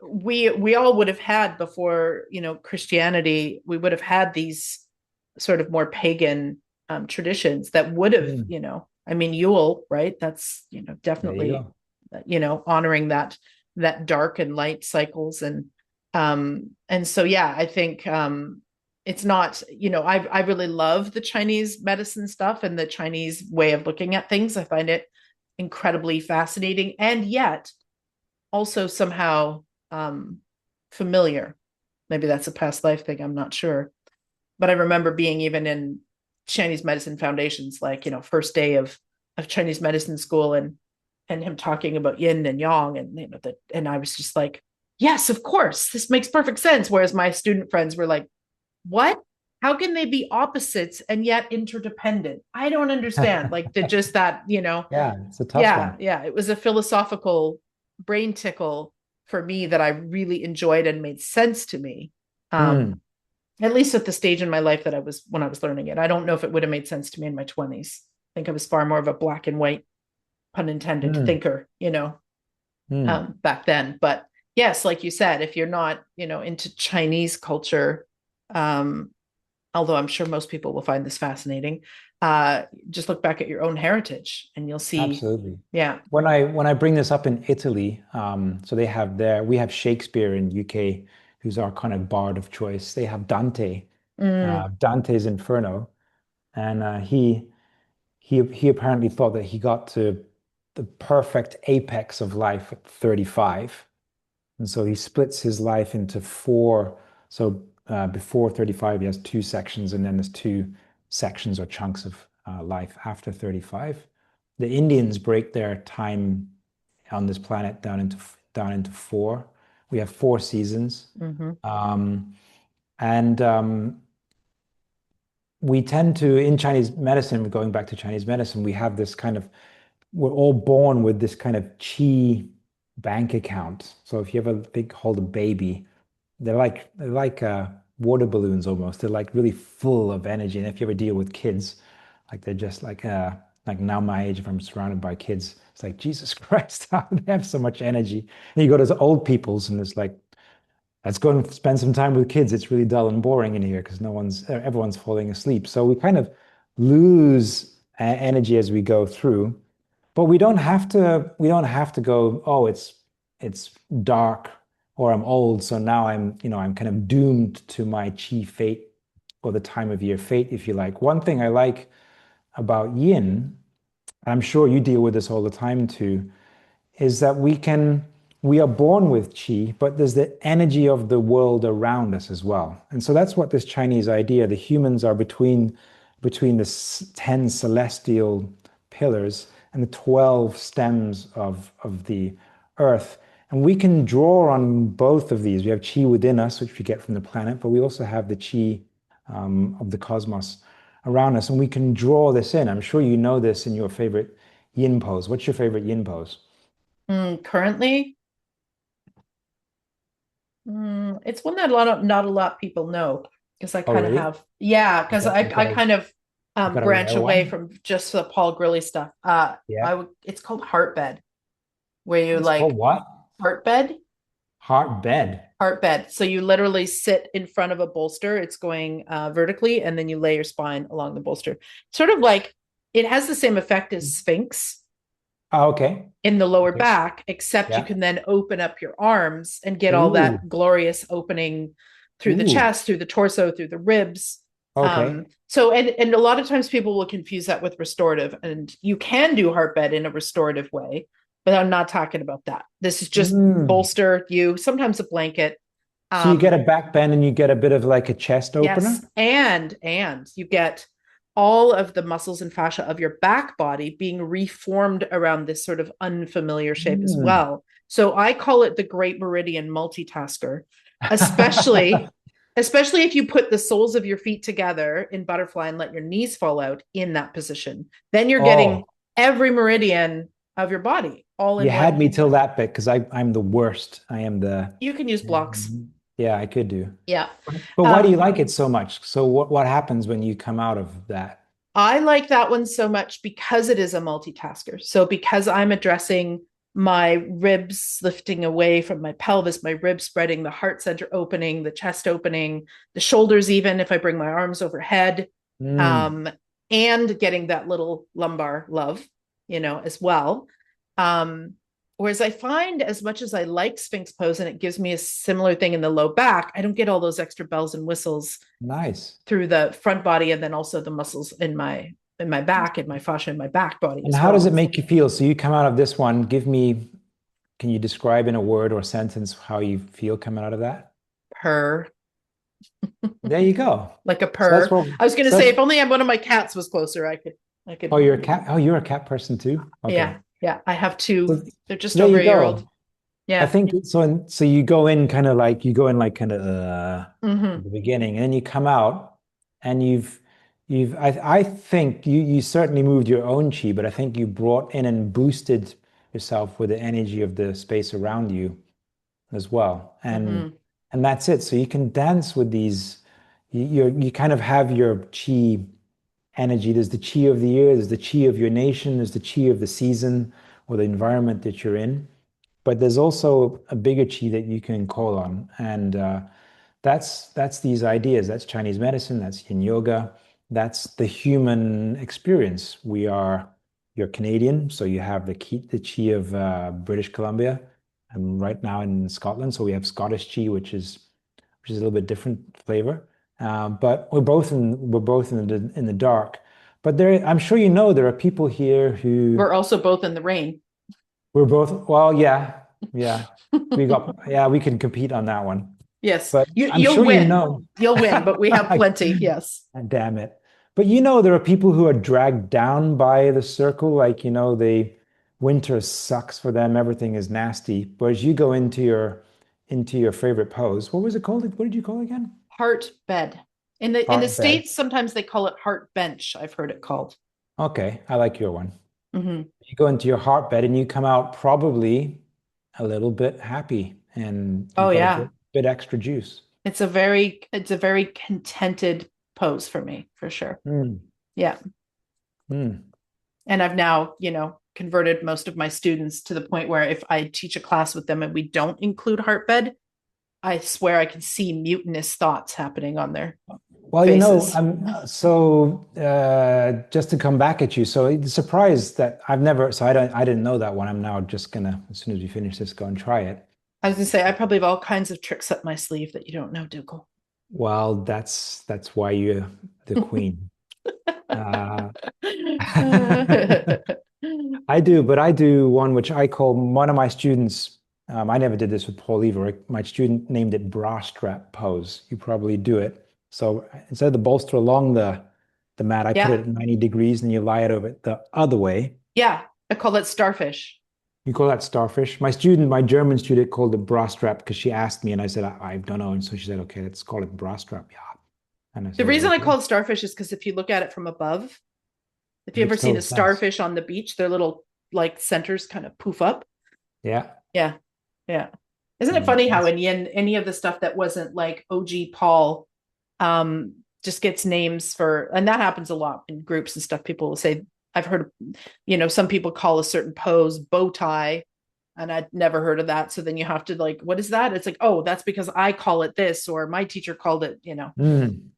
[SPEAKER 1] We all would have had before, Christianity, we would have had these sort of more pagan traditions that would have, I mean, Yule, right? That's, definitely, honoring that dark and light cycles. And so, yeah, I think it's not, I really love the Chinese medicine stuff and the Chinese way of looking at things. I find it incredibly fascinating, and yet also somehow familiar. Maybe that's a past life thing, I'm not sure. But I remember being even in Chinese medicine foundations, like, first day of Chinese medicine school, and him talking about yin and yang, and and I was just like, yes, of course, this makes perfect sense. Whereas my student friends were like, what? How can they be opposites and yet interdependent? I don't understand. Like, just that,
[SPEAKER 2] Yeah, it's a tough one.
[SPEAKER 1] Yeah. It was a philosophical brain tickle for me that I really enjoyed and made sense to me. At least at the stage in my life that when I was learning it. I don't know if it would have made sense to me in my 20s. I think I was far more of a black and white, pun intended, thinker, back then. But yes, like you said, if you're not, into Chinese culture, although I'm sure most people will find this fascinating, just look back at your own heritage and you'll see.
[SPEAKER 2] Absolutely.
[SPEAKER 1] Yeah.
[SPEAKER 2] When I bring this up in Italy, so we have Shakespeare in UK, who's our kind of bard of choice. They have Dante, Dante's Inferno, and he apparently thought that he got to the perfect apex of life at 35, and so he splits his life into four. So before 35, he has two sections, and then there's two sections or chunks of life after 35. The Indians break their time on this planet down into four. We have 4 seasons. We tend to, in Chinese medicine, going back to Chinese medicine, we have this kind of, we're all born with this kind of qi bank account. So if you ever hold a baby, they're like water balloons almost. They're like really full of energy. And if you ever deal with kids, like they're just like now my age, if I'm surrounded by kids, it's like, Jesus Christ, how do they have so much energy? And you go to old people's and it's like, let's go and spend some time with kids. It's really dull and boring in here because everyone's falling asleep. So we kind of lose energy as we go through, but we don't have to go, oh, it's dark or I'm old, so now I'm kind of doomed to my chi fate, or the time of year fate, if you like. One thing I like about yin, and I'm sure you deal with this all the time too, is that we are born with qi, but there's the energy of the world around us as well. And so that's what this Chinese idea, the humans are between the 10 celestial pillars and the 12 stems of the earth. And we can draw on both of these. We have qi within us, which we get from the planet, but we also have the qi of the cosmos around us, and we can draw this in. I'm sure you know this in your favorite yin pose. What's your favorite yin pose?
[SPEAKER 1] Currently, it's one that not a lot of people know, because I kind of have, yeah, because I kind of
[SPEAKER 2] I've got a
[SPEAKER 1] branch
[SPEAKER 2] rare
[SPEAKER 1] away
[SPEAKER 2] one.
[SPEAKER 1] from just the Paul Grilley stuff.
[SPEAKER 2] Yeah.
[SPEAKER 1] It's called heart bed, where you
[SPEAKER 2] It's called
[SPEAKER 1] like
[SPEAKER 2] what?
[SPEAKER 1] heart bed.
[SPEAKER 2] Heart bed.
[SPEAKER 1] Heart bed. So you literally sit in front of a bolster. It's going vertically, and then you lay your spine along the bolster. Sort of like it has the same effect as Sphinx
[SPEAKER 2] Oh, okay.
[SPEAKER 1] in the lower
[SPEAKER 2] Okay.
[SPEAKER 1] back, except you
[SPEAKER 2] Yeah.
[SPEAKER 1] can then open up your arms and get all
[SPEAKER 2] Ooh.
[SPEAKER 1] that glorious opening through the
[SPEAKER 2] Ooh.
[SPEAKER 1] chest, through the torso, through the ribs.
[SPEAKER 2] Okay.
[SPEAKER 1] So and a lot of times people will confuse that with restorative, and you can do heart bed in a restorative way, but I'm not talking about that. This is just
[SPEAKER 2] Mm.
[SPEAKER 1] bolster you, sometimes a blanket.
[SPEAKER 2] So you get a
[SPEAKER 1] Um,
[SPEAKER 2] back bend and you get a bit of like a chest
[SPEAKER 1] yes,
[SPEAKER 2] opener.
[SPEAKER 1] and you get all of the muscles and fascia of your back body being reformed around this sort of unfamiliar shape as
[SPEAKER 2] Mm.
[SPEAKER 1] well. So I call it the Great Meridian multitasker, especially especially if you put the soles of your feet together in butterfly and let your knees fall out in that position. Then you're getting
[SPEAKER 2] Oh,
[SPEAKER 1] every meridian of your body all
[SPEAKER 2] you
[SPEAKER 1] in
[SPEAKER 2] had
[SPEAKER 1] one.
[SPEAKER 2] me till that bit because I'm the worst. I am the
[SPEAKER 1] You can use blocks.
[SPEAKER 2] yeah, I could do.
[SPEAKER 1] Yeah.
[SPEAKER 2] But why do you
[SPEAKER 1] Um,
[SPEAKER 2] like it so much? So what happens when you come out of that?
[SPEAKER 1] I like that one so much because it is a multitasker. So because I'm addressing my ribs lifting away from my pelvis, my ribs spreading, the heart center opening, the chest opening, the shoulders, even if I bring my arms overhead,
[SPEAKER 2] Mm,
[SPEAKER 1] um, and getting that little lumbar love, as well. Um, Whereas I find as much as I like Sphinx pose and it gives me a similar thing in the low back, I don't get all those extra bells and whistles
[SPEAKER 2] nice.
[SPEAKER 1] through the front body and then also the muscles in my back and my fascia in my back body
[SPEAKER 2] And
[SPEAKER 1] as
[SPEAKER 2] how does it
[SPEAKER 1] well.
[SPEAKER 2] make you feel? So you come out of this one, can you describe in a word or sentence how you feel coming out of that?
[SPEAKER 1] Purr,
[SPEAKER 2] There you go.
[SPEAKER 1] like a
[SPEAKER 2] So that's
[SPEAKER 1] purr.
[SPEAKER 2] what,
[SPEAKER 1] I was going to
[SPEAKER 2] so
[SPEAKER 1] say
[SPEAKER 2] that's,
[SPEAKER 1] if only one of my cats was closer, I could.
[SPEAKER 2] oh, you're a cat. Oh, you're a cat person too?
[SPEAKER 1] Yeah,
[SPEAKER 2] Okay.
[SPEAKER 1] yeah. I have two.
[SPEAKER 2] So,
[SPEAKER 1] They're
[SPEAKER 2] so
[SPEAKER 1] just
[SPEAKER 2] there
[SPEAKER 1] over
[SPEAKER 2] you
[SPEAKER 1] a year old.
[SPEAKER 2] go. I
[SPEAKER 1] Yeah.
[SPEAKER 2] think so. So you go in kind of like at
[SPEAKER 1] Hmm.
[SPEAKER 2] the beginning, and then you come out, and I think you certainly moved your own chi, but I think you brought in and boosted yourself with the energy of the space around you as well,
[SPEAKER 1] Hmm.
[SPEAKER 2] and that's it. So you can dance with these. You kind of have your chi energy. There's the chi of the year. There's the chi of your nation. There's the chi of the season or the environment that you're in, but there's also a bigger chi that you can call on, and that's these ideas. That's Chinese medicine. That's Yin Yoga. That's the human experience. You're Canadian, so you have the chi of British Columbia. I'm right now in Scotland, so we have Scottish chi, which is a little bit different flavor. But we're both in the dark. But I'm sure you know there are people here who
[SPEAKER 1] We're also both in the rain.
[SPEAKER 2] we're both, well, yeah. We can compete on that one.
[SPEAKER 1] Yes,
[SPEAKER 2] But I'm
[SPEAKER 1] you'll
[SPEAKER 2] sure you
[SPEAKER 1] win.
[SPEAKER 2] know.
[SPEAKER 1] You'll win, but we have plenty. Yes.
[SPEAKER 2] Damn it. But there are people who are dragged down by the circle, like, winter sucks for them, everything is nasty. But as you go into your favorite pose, what was it called? What did you call it again?
[SPEAKER 1] Heart bed. In the
[SPEAKER 2] Heart bed.
[SPEAKER 1] States, sometimes they call it heart bench. I've heard it called.
[SPEAKER 2] Okay, I like your one.
[SPEAKER 1] Hmm.
[SPEAKER 2] You go into your heart bed and you come out probably a little bit happy and
[SPEAKER 1] Oh
[SPEAKER 2] you've got a
[SPEAKER 1] yeah.
[SPEAKER 2] bit extra juice.
[SPEAKER 1] It's a very contented pose for me, for sure.
[SPEAKER 2] Mm,
[SPEAKER 1] Yeah.
[SPEAKER 2] mm.
[SPEAKER 1] And I've now, converted most of my students to the point where if I teach a class with them and we don't include heartbed, I swear I can see mutinous thoughts happening on their
[SPEAKER 2] Well,
[SPEAKER 1] faces.
[SPEAKER 2] I'm just to come back at you. So it's surprised that I didn't know that one. I'm now just gonna, as soon as we finish this, go and try it.
[SPEAKER 1] I was gonna say I probably have all kinds of tricks up my sleeve that you don't know, Dougal.
[SPEAKER 2] Well, that's why you're the queen. Uh, I do one which I call one of my students. I never did this with Paul either. My student named it bra strap pose. You probably do it. So instead of the bolster along the mat, I put it
[SPEAKER 1] Yeah.
[SPEAKER 2] at 90 degrees and you lie it over it the other way.
[SPEAKER 1] Yeah. I call it starfish.
[SPEAKER 2] You call that starfish. My German student called it bra strap because she asked me and I said, I don't know. And so she said, okay, let's call it bra strap. Yeah. And I
[SPEAKER 1] The
[SPEAKER 2] said,
[SPEAKER 1] reason I
[SPEAKER 2] okay,
[SPEAKER 1] call it starfish is because if you look at it from above, if you ever
[SPEAKER 2] makes
[SPEAKER 1] seen
[SPEAKER 2] total
[SPEAKER 1] a
[SPEAKER 2] sense.
[SPEAKER 1] starfish on the beach, their little like centers kind of poof up.
[SPEAKER 2] Yeah.
[SPEAKER 1] Yeah. Yeah. Isn't it
[SPEAKER 2] Mm,
[SPEAKER 1] funny how in yin, any of the stuff that wasn't like OG Paul, just gets names for, and that happens a lot in groups and stuff. People will say, I've heard, some people call a certain pose bow tie, and I'd never heard of that. So then you have to like, what is that? It's like, oh, that's because I call it this, or my teacher called it,
[SPEAKER 2] Mm.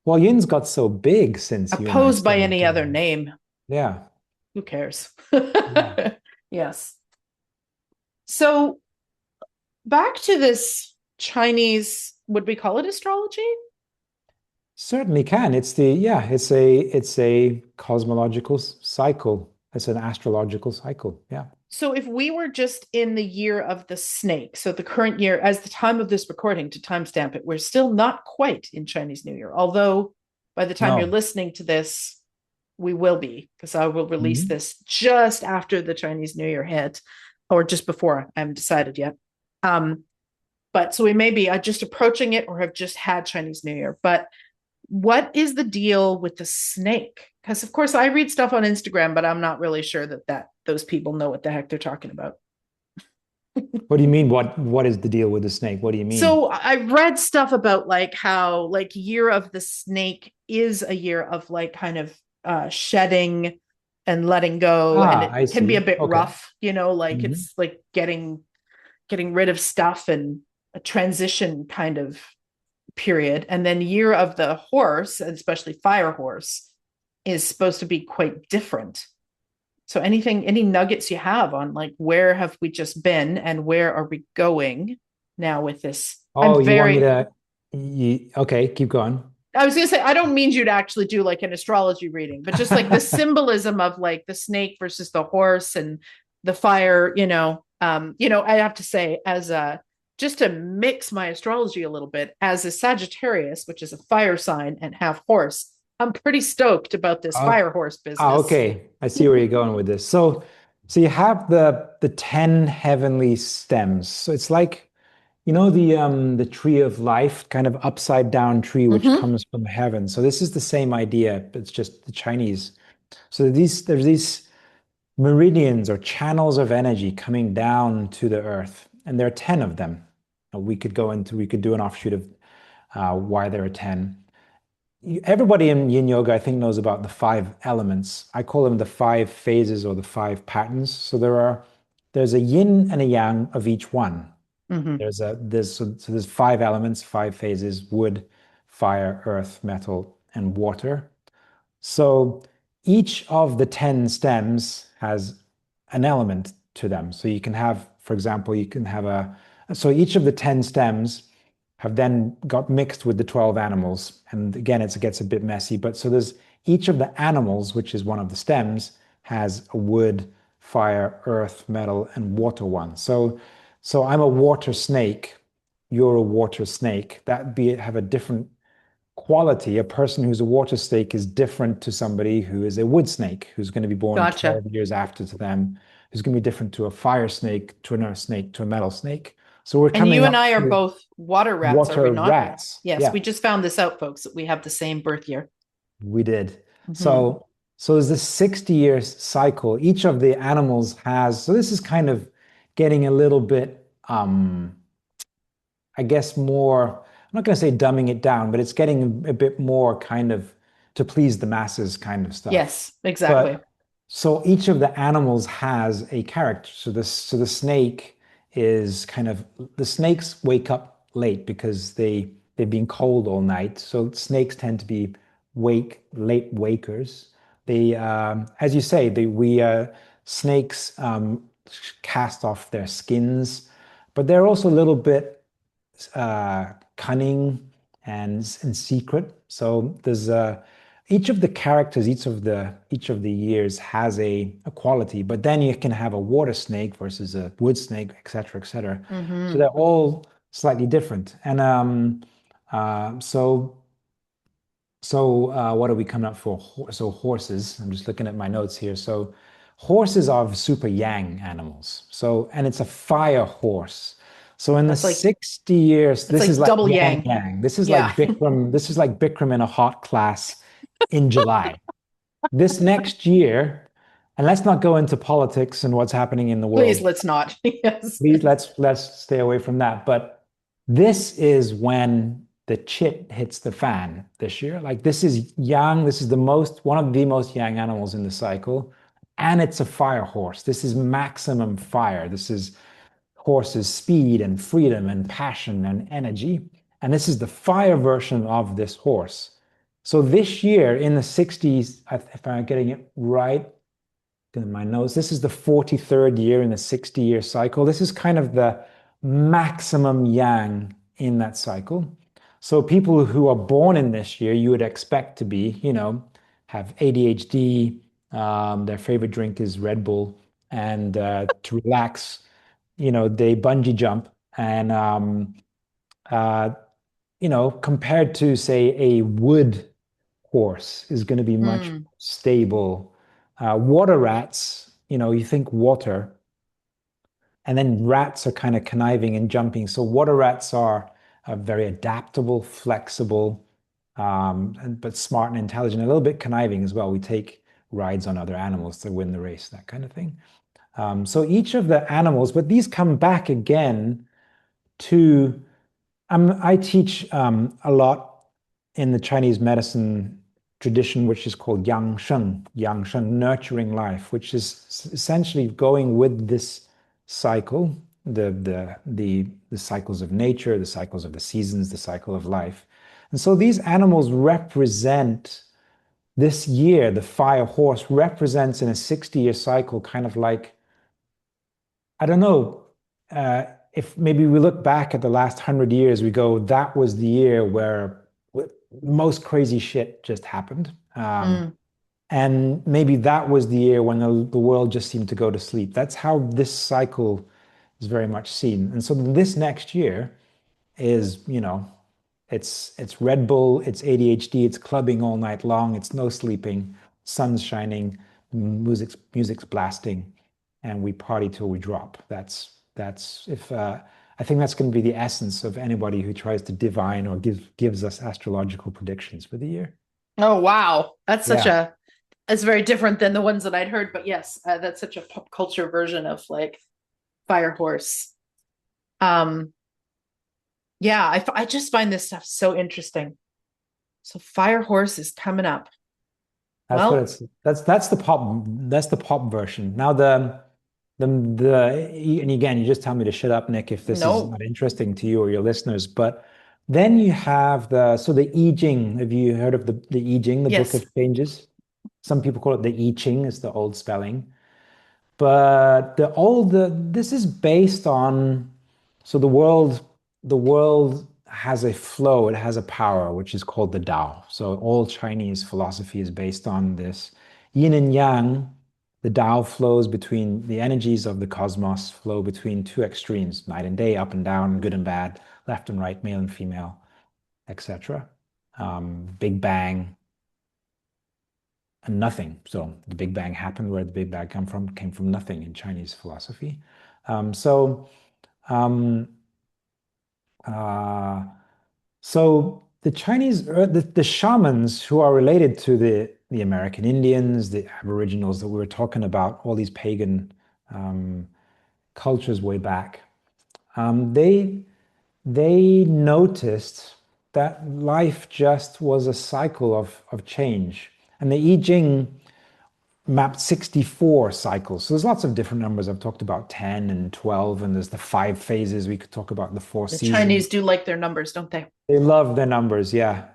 [SPEAKER 2] Well, Yin's got so big since
[SPEAKER 1] a
[SPEAKER 2] you and I
[SPEAKER 1] pose by
[SPEAKER 2] started
[SPEAKER 1] any other
[SPEAKER 2] doing it.
[SPEAKER 1] name.
[SPEAKER 2] Yeah.
[SPEAKER 1] Who cares?
[SPEAKER 2] Yeah.
[SPEAKER 1] Yes. So back to this Chinese, would we call it astrology?
[SPEAKER 2] Certainly can. It's a cosmological cycle. It's an astrological cycle. Yeah.
[SPEAKER 1] So if we were just in the year of the snake, so the current year, as the time of this recording, to timestamp it, we're still not quite in Chinese New Year. Although by the time you're
[SPEAKER 2] No.
[SPEAKER 1] listening to this, we will be, because I will release
[SPEAKER 2] Mhm.
[SPEAKER 1] this just after the Chinese New Year hit, or just before. I haven't decided yet. But so we may be just approaching it or have just had Chinese New Year. But what is the deal with the snake? Because of course I read stuff on Instagram, but I'm not really sure that those people know what the heck they're talking about.
[SPEAKER 2] What do you mean? What is the deal with the snake? What do you mean?
[SPEAKER 1] So I read stuff about like how like year of the snake is a year of like kind of shedding and letting go, and
[SPEAKER 2] Ah,
[SPEAKER 1] it
[SPEAKER 2] I
[SPEAKER 1] can be a
[SPEAKER 2] see.
[SPEAKER 1] bit
[SPEAKER 2] Okay.
[SPEAKER 1] rough, like
[SPEAKER 2] Mhm.
[SPEAKER 1] it's like getting rid of stuff and a transition kind of period. And then year of the horse, and especially fire horse, is supposed to be quite different. So any nuggets you have on like where have we just been and where are we going now with this?
[SPEAKER 2] Oh, you want me to? Okay, keep going.
[SPEAKER 1] I was going to say, I don't mean you to actually do like an astrology reading, but just like the symbolism of like the snake versus the horse and the fire, I have to say, as a just to mix my astrology a little bit, as a Sagittarius, which is a fire sign and half horse, I'm pretty stoked about this
[SPEAKER 2] Oh,
[SPEAKER 1] fire horse business.
[SPEAKER 2] okay. I see where you're going with this. So you have the 10 heavenly stems. So it's like, the tree of life, kind of upside down tree which
[SPEAKER 1] Mm-hmm.
[SPEAKER 2] comes from heaven. So this is the same idea, but it's just the Chinese. So there's these meridians or channels of energy coming down to the earth, and there are 10 of them. We could do an offshoot of why there are 10. Everybody in Yin Yoga, I think, knows about the five elements. I call them the five phases or the five patterns. So there's a yin and a yang of each one.
[SPEAKER 1] Mm-hmm.
[SPEAKER 2] There's five elements, five phases: wood, fire, earth, metal, and water. So each of the 10 stems has an element to them. So you can have, for example, so each of the 10 stems have then got mixed with the 12 animals. And again, it gets a bit messy, but so there's each of the animals, which is one of the stems, has a wood, fire, earth, metal, and water one. So I'm a water snake, you're a water snake. Have a different quality. A person who's a water snake is different to somebody who is a wood snake, who's going to be born
[SPEAKER 1] Gotcha.
[SPEAKER 2] 12 years after to them, who's going to be different to a fire snake, to an earth snake, to a metal snake. So we're
[SPEAKER 1] And
[SPEAKER 2] coming
[SPEAKER 1] you and
[SPEAKER 2] up
[SPEAKER 1] I are
[SPEAKER 2] to
[SPEAKER 1] both water rats, are we
[SPEAKER 2] water
[SPEAKER 1] not?
[SPEAKER 2] rats.
[SPEAKER 1] Yes,
[SPEAKER 2] Yeah,
[SPEAKER 1] we just found this out, folks, that we have the same birth year.
[SPEAKER 2] we did.
[SPEAKER 1] Mm-hmm.
[SPEAKER 2] So there's this 60-year cycle. Each of the animals has, so this is kind of getting a little bit, I guess more, I'm not going to say dumbing it down, but it's getting a bit more kind of to please the masses kind of stuff.
[SPEAKER 1] Yes, exactly.
[SPEAKER 2] But so each of the animals has a character. So the snake is kind of the snakes wake up late because they've been cold all night. So snakes tend to be late wakers. They as you say, we snakes cast off their skins, but they're also a little bit cunning and secret. So there's each of the characters, each of the years has a quality, but then you can have a water snake versus a wood snake, et cetera, et cetera. So
[SPEAKER 1] Mm-hmm.
[SPEAKER 2] they're all slightly different. And so what are we coming up for? So horses. I'm just looking at my notes here. So horses are super yang animals. And it's a fire horse. So in the
[SPEAKER 1] That's like
[SPEAKER 2] 60 years,
[SPEAKER 1] that's
[SPEAKER 2] this is
[SPEAKER 1] like
[SPEAKER 2] like
[SPEAKER 1] double
[SPEAKER 2] yang
[SPEAKER 1] yang.
[SPEAKER 2] yang. This is
[SPEAKER 1] Yeah.
[SPEAKER 2] like Bikram. This is like Bikram in a hot class in July. This next year, and let's not go into politics and what's happening in the
[SPEAKER 1] Please
[SPEAKER 2] world.
[SPEAKER 1] let's not. Yes.
[SPEAKER 2] Please let's stay away from that. But this is when the shit hits the fan this year. Like this is yang, this is one of the most yang animals in the cycle, and it's a fire horse. This is maximum fire. This is horse's speed and freedom and passion and energy. And this is the fire version of this horse. So this year in the 60s, if I'm getting it right in my notes, this is the 43rd year in the 60-year cycle. This is kind of the maximum yang in that cycle. So people who are born in this year, you would expect to be, have ADHD, their favorite drink is Red Bull, and to relax, they bungee jump. And, compared to, say, a wood horse is going to be much more stable. Water rats, you think water, and then rats are kind of conniving and jumping. So water rats are very adaptable, flexible, but smart and intelligent, a little bit conniving as well. We take rides on other animals to win the race, that kind of thing. So each of the animals, but these come back again to, I teach a lot in the Chinese medicine tradition, which is called yang sheng, nurturing life, which is essentially going with this cycle, the cycles of nature, the cycles of the seasons, the cycle of life. And so these animals represent this year, the fire horse represents in a 60-year cycle, kind of like, I don't know, if maybe we look back at the last 100 years, we go, that was the year where most crazy shit just happened. And maybe that was the year when the world just seemed to go to sleep. That's how this cycle is very much seen. And so this next year is, it's Red Bull, it's ADHD, it's clubbing all night long, it's no sleeping, sun's shining, music's blasting, and we party till we drop. That's if I think that's going to be the essence of anybody who tries to divine or gives us astrological predictions for the year.
[SPEAKER 1] Oh, wow. That's it's very different than the ones that I'd heard, but yes, that's such a pop culture version of like fire horse. Yeah, I just find this stuff so interesting. So fire horse is coming up.
[SPEAKER 2] That's the pop version. Now and again, you just tell me to shut up, Nick, if this is not interesting to you or your listeners. But then you have the I Ching. Have you heard of the I Ching, the Book of Changes? Some people call it the I Ching, is the old spelling. But this is based on, so the world has a flow, it has a power, which is called the Tao. So all Chinese philosophy is based on this yin and yang. The Tao flows between the energies of the cosmos, flow between two extremes, night and day, up and down, good and bad, left and right, male and female, etc. Big Bang and nothing. So the Big Bang happened. Where the Big Bang came from nothing in Chinese philosophy. So the Chinese, the shamans who are related to the American Indians, the Aboriginals that we were talking about, all these pagan cultures way back, they noticed that life just was a cycle of change. And the I Ching mapped 64 cycles. So there's lots of different numbers. I've talked about 10 and 12, and there's the 5 phases. We could talk about the 4 seasons. The
[SPEAKER 1] Chinese do like their numbers, don't they?
[SPEAKER 2] They love their numbers, yeah.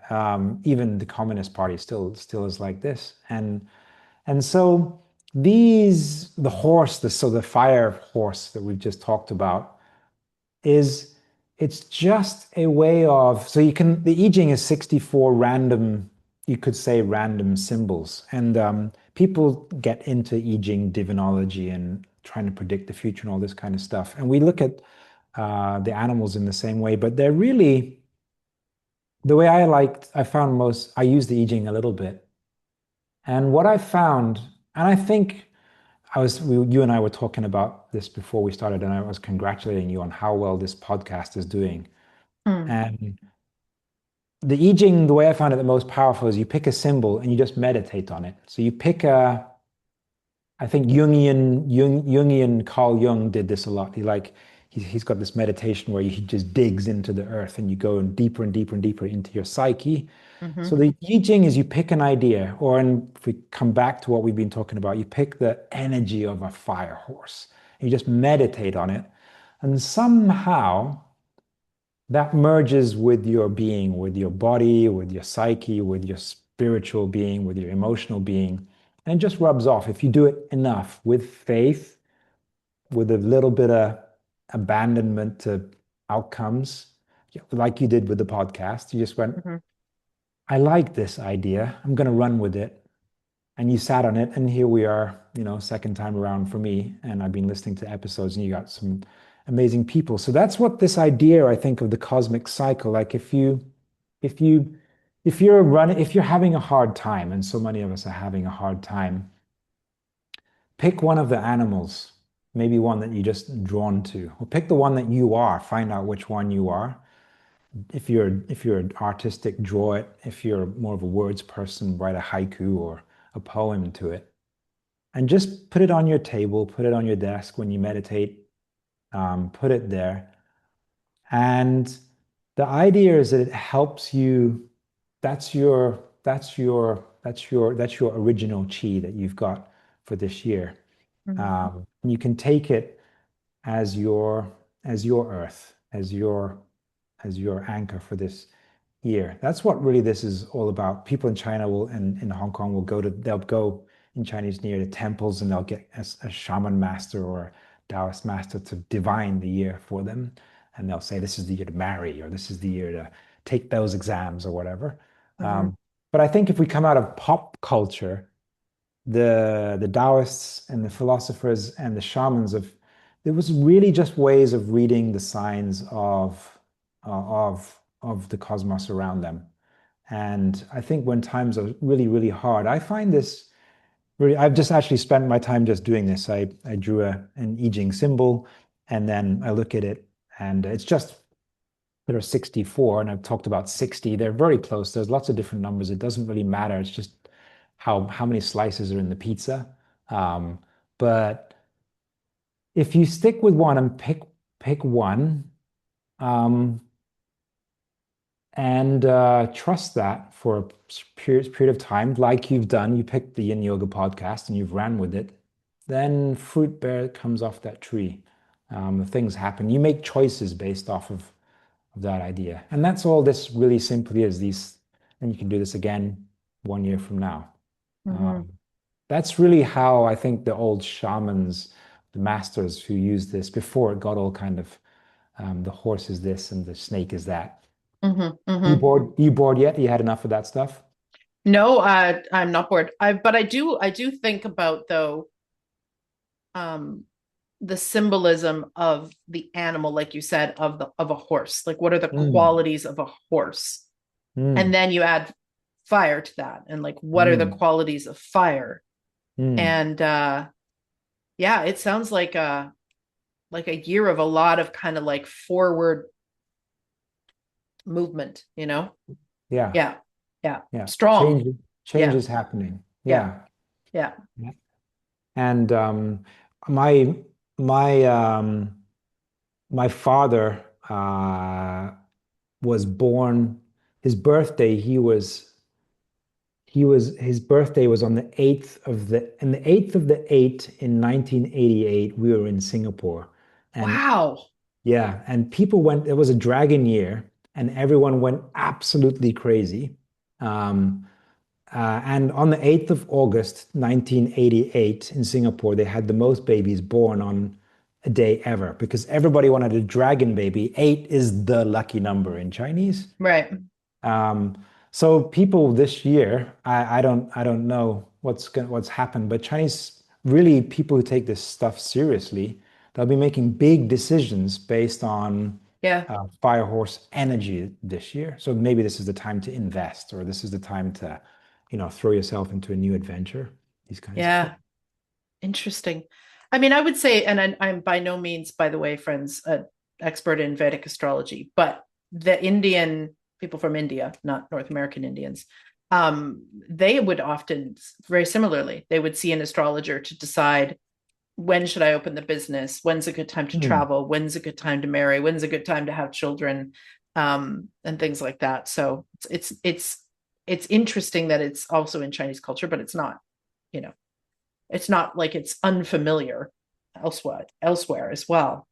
[SPEAKER 2] Even the Communist Party still is like this. And so the horse, the fire horse that we've just talked about, it's just a way of, so the I Ching is 64 random, you could say random symbols. And people get into I Ching divinology and trying to predict the future and all this kind of stuff. And we look at the animals in the same way, but they're really, the way I use the I Ching a little bit. And what I found, and I think you and I were talking about this before we started, and I was congratulating you on how well this podcast is doing. And the I Ching, the way I found it the most powerful is you pick a symbol and you just meditate on it. So you pick I think Jungian Carl Jung did this a lot. He he's got this meditation where he just digs into the earth and you go deeper and deeper and deeper into your psyche.
[SPEAKER 1] Mm-hmm.
[SPEAKER 2] So the I Ching is you pick an idea, or if we come back to what we've been talking about, you pick the energy of a fire horse. And you just meditate on it. And somehow that merges with your being, with your body, with your psyche, with your spiritual being, with your emotional being, and it just rubs off. If you do it enough with faith, with a little bit of abandonment to outcomes, like you did with the podcast, you just went,
[SPEAKER 1] Mm-hmm.
[SPEAKER 2] I like this idea. I'm going to run with it. And you sat on it, and here we are, second time around for me. And I've been listening to episodes, and you got some amazing people. So that's what this idea, I think, of the cosmic cycle. Like if you're having a hard time, and so many of us are having a hard time, pick one of the animals, maybe one that you're just drawn to, or pick the one that you are. Find out which one you are. If you're an artistic, draw it. If you're more of a words person, write a haiku or a poem to it, and just put it on your table, put it on your desk when you meditate. Put it there, and the idea is that it helps you. That's your original chi that you've got for this year.
[SPEAKER 1] Mm-hmm.
[SPEAKER 2] You can take it as your earth, as your anchor for this year. That's what really this is all about. People in China and in Hong Kong they'll go in Chinese New Year to temples, and they'll get a shaman master or a Taoist master to divine the year for them. And they'll say, this is the year to marry, or this is the year to take those exams or whatever.
[SPEAKER 1] Mm-hmm.
[SPEAKER 2] But I think if we come out of pop culture, the Taoists and the philosophers and the shamans it was really just ways of reading the signs of the cosmos around them. And I think when times are really, really hard, I find this really, I've just actually spent my time just doing this. I drew an I Ching symbol, and then I look at it, and it's just, there are 64, and I've talked about 60. They're very close. There's lots of different numbers. It doesn't really matter. It's just how many slices are in the pizza. But if you stick with one and pick one, and trust that for a period of time, like you've done. You picked the Yin Yoga podcast and you've ran with it. Then fruit comes off that tree. Things happen. You make choices based off of that idea, and that's all this really simply is. And you can do this again 1 year from now.
[SPEAKER 1] Mm-hmm.
[SPEAKER 2] That's really how I think the old shamans, the masters who used this before it got all kind of the horse is this and the snake is that.
[SPEAKER 1] Mm-hmm.
[SPEAKER 2] You
[SPEAKER 1] Mm-hmm.
[SPEAKER 2] bored? You bored yet? You had enough of that stuff?
[SPEAKER 1] No, I'm not bored. But I do think about though, um, the symbolism of the animal, like you said, of a horse. Like, what are the
[SPEAKER 2] Mm,
[SPEAKER 1] qualities of a horse? And
[SPEAKER 2] mm,
[SPEAKER 1] then you add fire to that, and like, what are the
[SPEAKER 2] mm,
[SPEAKER 1] qualities of fire?
[SPEAKER 2] mm.
[SPEAKER 1] And yeah, it sounds like a year of a lot of kind of like forward movement, you know?
[SPEAKER 2] Yeah,
[SPEAKER 1] Yeah. Yeah.
[SPEAKER 2] yeah.
[SPEAKER 1] Strong.
[SPEAKER 2] Change
[SPEAKER 1] Yeah.
[SPEAKER 2] is happening.
[SPEAKER 1] Yeah.
[SPEAKER 2] Yeah.
[SPEAKER 1] Yeah.
[SPEAKER 2] Yeah. And my my my father was born. His birthday, his birthday was on the 8th of the 8th in 1988. We were in Singapore, and
[SPEAKER 1] Wow.
[SPEAKER 2] yeah, and people went, it was a dragon year, and everyone went absolutely crazy. Um, and on the 8th of August, 1988, in Singapore, they had the most babies born on a day ever because everybody wanted a dragon baby. Eight is the lucky number in Chinese.
[SPEAKER 1] Right.
[SPEAKER 2] Um, so people this year, I don't know what's happened, but Chinese really people who take this stuff seriously, they'll be making big decisions based on
[SPEAKER 1] Yeah.
[SPEAKER 2] fire horse energy this year. So maybe this is the time to invest, or this is the time to, throw yourself into a new adventure. These kinds of things.
[SPEAKER 1] Yeah. Interesting. I mean, I would say, and I'm by no means, by the way, friends, an expert in Vedic astrology, but the Indian people from India, not North American Indians, they would often, very similarly, they would see an astrologer to decide when should I open the business? When's a good time to
[SPEAKER 2] Hmm.
[SPEAKER 1] travel? When's a good time to marry? When's a good time to have children? And things like that. So it's interesting that it's also in Chinese culture, but it's not, you know, it's not like it's unfamiliar elsewhere as well.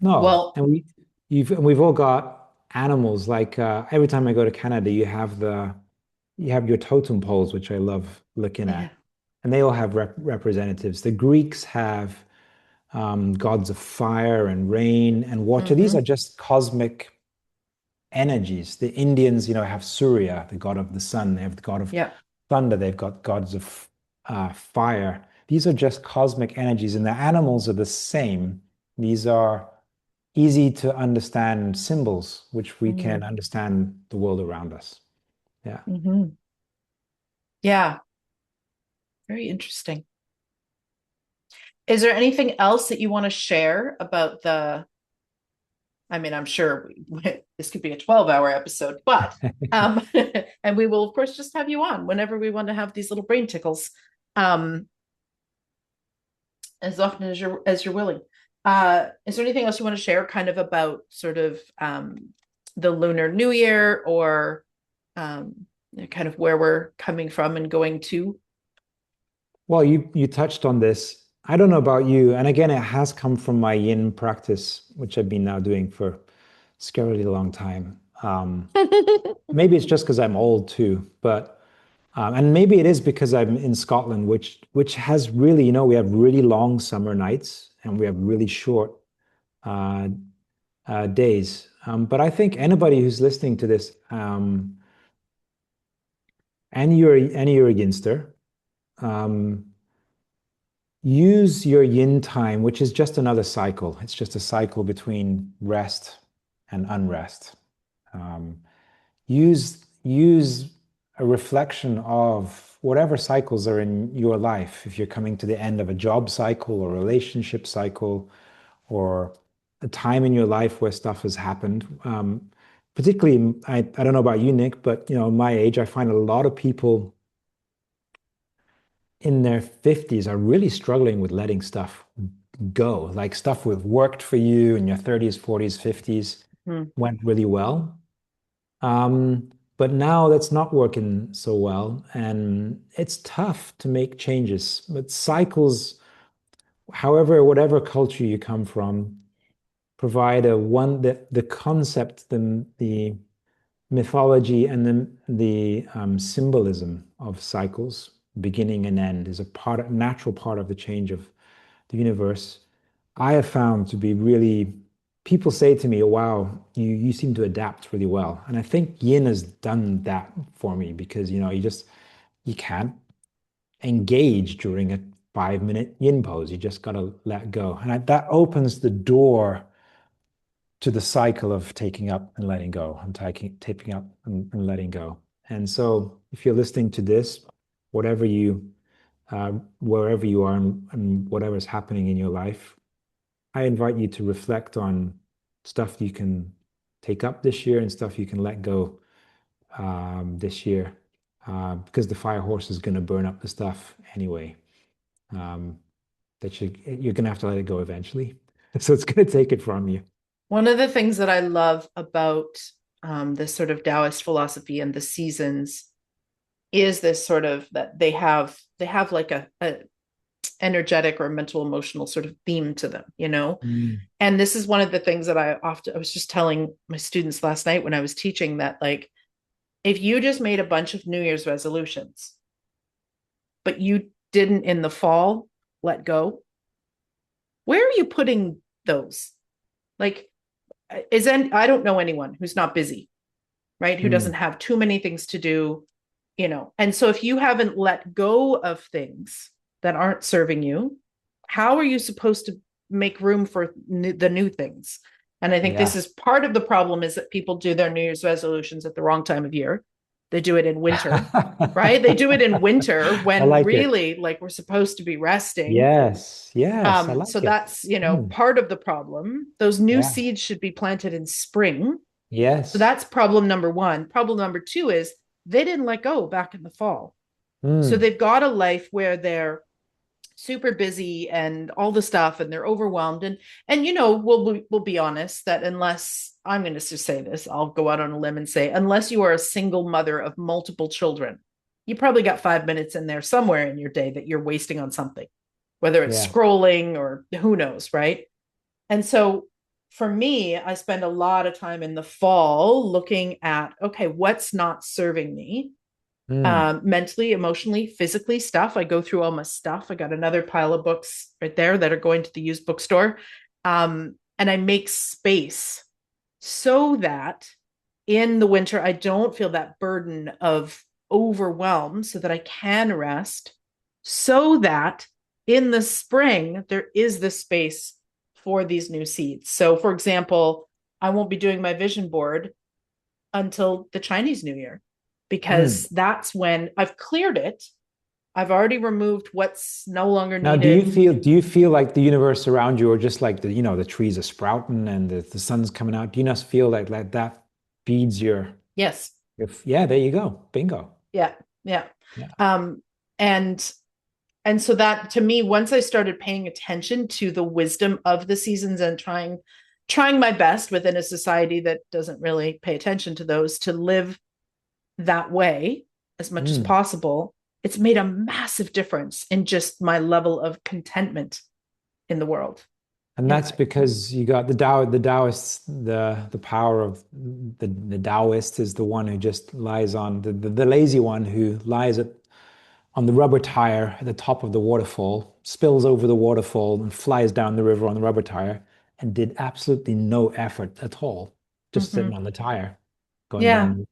[SPEAKER 2] No,
[SPEAKER 1] Well,
[SPEAKER 2] and we've all got animals. Like every time I go to Canada, you have your totem poles, which I love looking
[SPEAKER 1] yeah.
[SPEAKER 2] at, and they all have representatives. The Greeks have gods of fire and rain and water. These are
[SPEAKER 1] Mm-hmm.
[SPEAKER 2] just cosmic energies. The Indians, have Surya, the god of the sun. They have the god of
[SPEAKER 1] Yeah.
[SPEAKER 2] thunder. They've got gods of fire. These are just cosmic energies, and the animals are the same. These are easy to understand symbols, which we can
[SPEAKER 1] Mm-hmm.
[SPEAKER 2] understand the world around us. Yeah.
[SPEAKER 1] Mm-hmm. Yeah. Very interesting. Is there anything else that you want to share about I mean, I'm sure this could be a 12-hour episode, but um, and we will of course just have you on whenever we want to have these little brain tickles, um, as often as you're willing. Is there anything else you want to share, kind of about sort of the Lunar New Year, or kind of where we're coming from and going to?
[SPEAKER 2] Well, you touched on this. I don't know about you, and again, it has come from my yin practice, which I've been now doing for a scarily long time. Maybe it's just because I'm old too, but and maybe it is because I'm in Scotland, which has really, we have really long summer nights and we have really short uh, days. But I think anybody who's listening to this, and you're a yinster, um, use your yin time, which is just another cycle. It's just a cycle between rest and unrest. Um, use a reflection of whatever cycles are in your life. If you're coming to the end of a job cycle or relationship cycle, or a time in your life where stuff has happened. Particularly, I don't know about you, Nick, but my age, I find a lot of people in their 50s are really struggling with letting stuff go. Like stuff with worked for you in your 30s, 40s, 50s
[SPEAKER 1] Hmm.
[SPEAKER 2] went really well. But now that's not working so well, and it's tough to make changes. But cycles, however, whatever culture you come from, provide the concept, the mythology, and the symbolism of cycles, beginning and end, is natural part of the change of the universe. I have found to be really, people say to me, wow, you seem to adapt really well. And I think yin has done that for me, because you can't engage during a 5-minute yin pose. You just got to let go. And that opens the door to the cycle of taking up and letting go, and taking up and letting go. And so if you're listening to this, whatever you wherever you are, and whatever's happening in your life, I invite you to reflect on stuff you can take up this year and stuff you can let go this year, because the fire horse is going to burn up the stuff anyway. Um, that you're going to have to let it go eventually. So it's going to take it from you.
[SPEAKER 1] One of the things that I love about this sort of Taoist philosophy and the seasons is this sort of, that they have like a energetic or mental emotional sort of theme to them,
[SPEAKER 2] Mm.
[SPEAKER 1] and this is one of the things that I was just telling my students last night when I was teaching, that like, if you just made a bunch of New Year's resolutions, but you didn't in the fall let go, where are you putting those? Like, I don't know anyone who's not busy, right? Who doesn't
[SPEAKER 2] Mm.
[SPEAKER 1] have too many things to do, And so if you haven't let go of things that aren't serving you, how are you supposed to make room for the new things? And I think this
[SPEAKER 2] Yeah.
[SPEAKER 1] is part of the problem, is that people do their New Year's resolutions at the wrong time of year. They do it in winter, right? They do it in winter
[SPEAKER 2] I
[SPEAKER 1] when
[SPEAKER 2] like it.
[SPEAKER 1] really, like, we're supposed to be resting.
[SPEAKER 2] Yes, yes, I
[SPEAKER 1] So
[SPEAKER 2] like it.
[SPEAKER 1] that's,
[SPEAKER 2] Mm.
[SPEAKER 1] part of the problem. Those new
[SPEAKER 2] Yeah.
[SPEAKER 1] seeds should be planted in spring. So
[SPEAKER 2] Yes.
[SPEAKER 1] that's problem number one. Problem number two is they didn't let go back in the fall. So
[SPEAKER 2] Mm.
[SPEAKER 1] they've got a life where they're super busy and all the stuff, and they're overwhelmed. And we'll be honest that unless I'm going to just say this, I'll go out on a limb and say, unless you are a single mother of multiple children, you probably got 5 minutes in there somewhere in your day that you're wasting on something, whether it's
[SPEAKER 2] Yeah.
[SPEAKER 1] scrolling or who knows, right? And so for me, I spend a lot of time in the fall looking at, okay, what's not serving me
[SPEAKER 2] Mm.
[SPEAKER 1] mentally, emotionally, physically stuff. I go through all my stuff. I got another pile of books right there that are going to the used bookstore. And I make space so that in the winter, I don't feel that burden of overwhelm so that I can rest, so that in the spring, there is the space for these new seeds. So, for example, I won't be doing my vision board until the Chinese New Year because
[SPEAKER 2] Mm.
[SPEAKER 1] that's when I've cleared it. I've already removed what's no longer
[SPEAKER 2] Now,
[SPEAKER 1] needed.
[SPEAKER 2] do you feel like the universe around you, or just like the trees are sprouting and the sun's coming out? Do you not feel like that feeds your,
[SPEAKER 1] Yes.
[SPEAKER 2] yeah, there you go. Bingo.
[SPEAKER 1] Yeah. Yeah.
[SPEAKER 2] Yeah.
[SPEAKER 1] Um, and and so that to me, once I started paying attention to the wisdom of the seasons and trying my best within a society that doesn't really pay attention to those to live that way as much as
[SPEAKER 2] Mm.
[SPEAKER 1] possible, it's made a massive difference in just my level of contentment in the world.
[SPEAKER 2] And
[SPEAKER 1] In
[SPEAKER 2] that's
[SPEAKER 1] fact,
[SPEAKER 2] because you got the Taoists, the power of the Taoist is the one who just lies on the lazy one who lies on the rubber tire at the top of the waterfall, spills over the waterfall and flies down the river on the rubber tire and did absolutely no effort at all, just sitting on the tire, going
[SPEAKER 1] yeah,
[SPEAKER 2] down.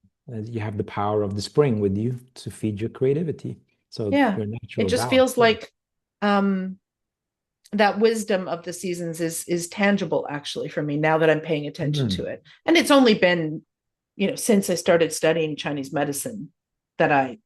[SPEAKER 2] You have the power of the spring with you to feed your creativity. So
[SPEAKER 1] yeah.
[SPEAKER 2] your
[SPEAKER 1] It
[SPEAKER 2] natural
[SPEAKER 1] just
[SPEAKER 2] Tao.
[SPEAKER 1] feels like um that wisdom of the seasons is tangible actually for me now that I'm paying attention to
[SPEAKER 2] Mm.
[SPEAKER 1] it. And it's only been, since I started studying Chinese medicine that I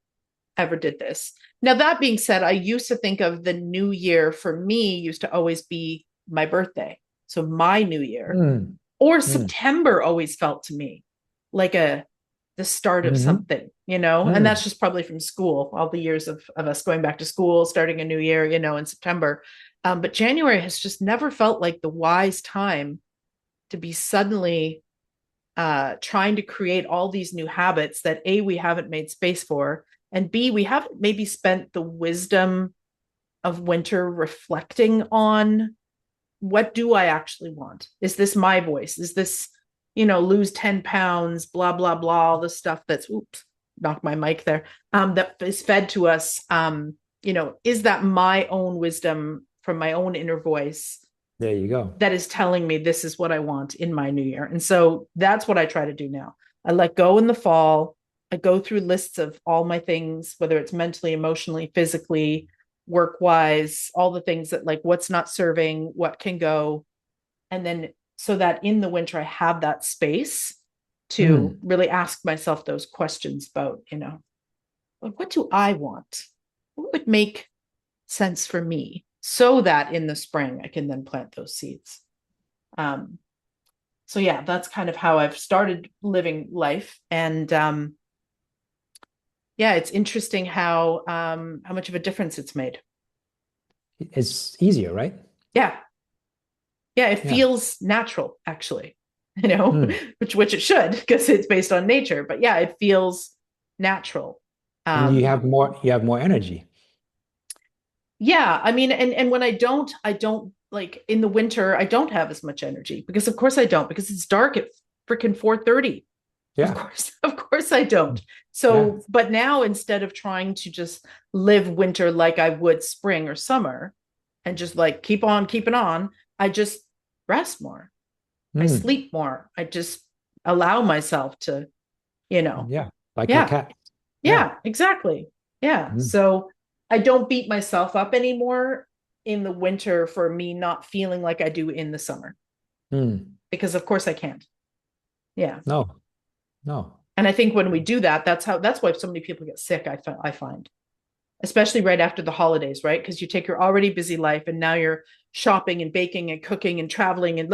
[SPEAKER 1] ever did this. Now, that being said, I used to think of the new year for me used to always be my birthday. So my new year
[SPEAKER 2] Mm.
[SPEAKER 1] or
[SPEAKER 2] Mm.
[SPEAKER 1] September always felt to me like the start of
[SPEAKER 2] Hmm.
[SPEAKER 1] something, and that's
[SPEAKER 2] Mm.
[SPEAKER 1] just probably from school, all the years of us going back to school, starting a new year, in September. But January has just never felt like the wise time to be suddenly trying to create all these new habits that A, we haven't made space for, and B, we haven't maybe spent the wisdom of winter reflecting on what do I actually want? Is this my voice? Is this, lose 10 pounds, blah, blah, blah, all the stuff that's, oops, knocked my mic there, that is fed to us. Is that my own wisdom from my own inner voice
[SPEAKER 2] There you go.
[SPEAKER 1] that is telling me this is what I want in my new year? And so that's what I try to do now. I let go in the fall. I go through lists of all my things, whether it's mentally, emotionally, physically, work wise, all the things that like what's not serving, what can go. And then so that in the winter, I have that space to
[SPEAKER 2] Mm.
[SPEAKER 1] really ask myself those questions about, like, what do I want? What would make sense for me so that in the spring I can then plant those seeds. So yeah, that's kind of how I've started living life. And yeah, it's interesting how much of a difference it's made.
[SPEAKER 2] It's easier, right?
[SPEAKER 1] Yeah. Yeah, it
[SPEAKER 2] Yeah.
[SPEAKER 1] feels natural, actually, you know,
[SPEAKER 2] Mm.
[SPEAKER 1] which it should because it's based on nature. But yeah, it feels natural.
[SPEAKER 2] And
[SPEAKER 1] Um,
[SPEAKER 2] you have more energy.
[SPEAKER 1] yeah, I mean, and when I don't like in the winter, I don't have as much energy because of course I don't, because it's dark at freaking 4:30. Of
[SPEAKER 2] Yeah.
[SPEAKER 1] course, of course I don't.
[SPEAKER 2] Yeah.
[SPEAKER 1] So, but now instead of trying to just live winter like I would spring or summer and just like keep on keeping on, I just rest more. I
[SPEAKER 2] Mm.
[SPEAKER 1] sleep more. I just allow myself to, you know,
[SPEAKER 2] Yeah. Like our
[SPEAKER 1] yeah,
[SPEAKER 2] cat. Yeah.
[SPEAKER 1] yeah, exactly. Yeah.
[SPEAKER 2] Mm.
[SPEAKER 1] So I don't beat myself up anymore in the winter for me not feeling like I do in the summer
[SPEAKER 2] Mm.
[SPEAKER 1] because of course I can't. Yeah.
[SPEAKER 2] No. No.
[SPEAKER 1] And I think when we do that, that's why so many people get sick, I find, especially right after the holidays, right? Because you take your already busy life and now you're shopping and baking and cooking and traveling and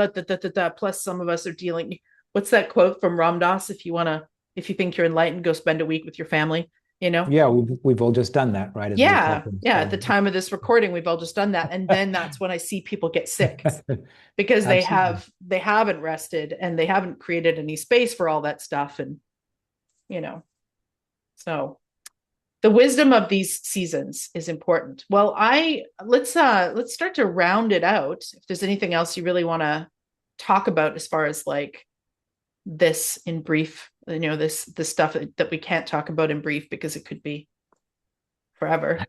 [SPEAKER 1] plus some of us are dealing. What's that quote from Ram Dass? If you think you're enlightened, go spend a week with your family.
[SPEAKER 2] Yeah, we've all just done that, right? As we're
[SPEAKER 1] Yeah.
[SPEAKER 2] talking.
[SPEAKER 1] Yeah. At the
[SPEAKER 2] So
[SPEAKER 1] time of this recording, we've all just done that. And then that's when I see people get sick because
[SPEAKER 2] absolutely.
[SPEAKER 1] they haven't rested and they haven't created any space for all that stuff. And, you know, so the wisdom of these seasons is important. Well, let's start to round it out. If there's anything else you really want to talk about as far as like this in brief, this stuff that we can't talk about in brief because it could be forever.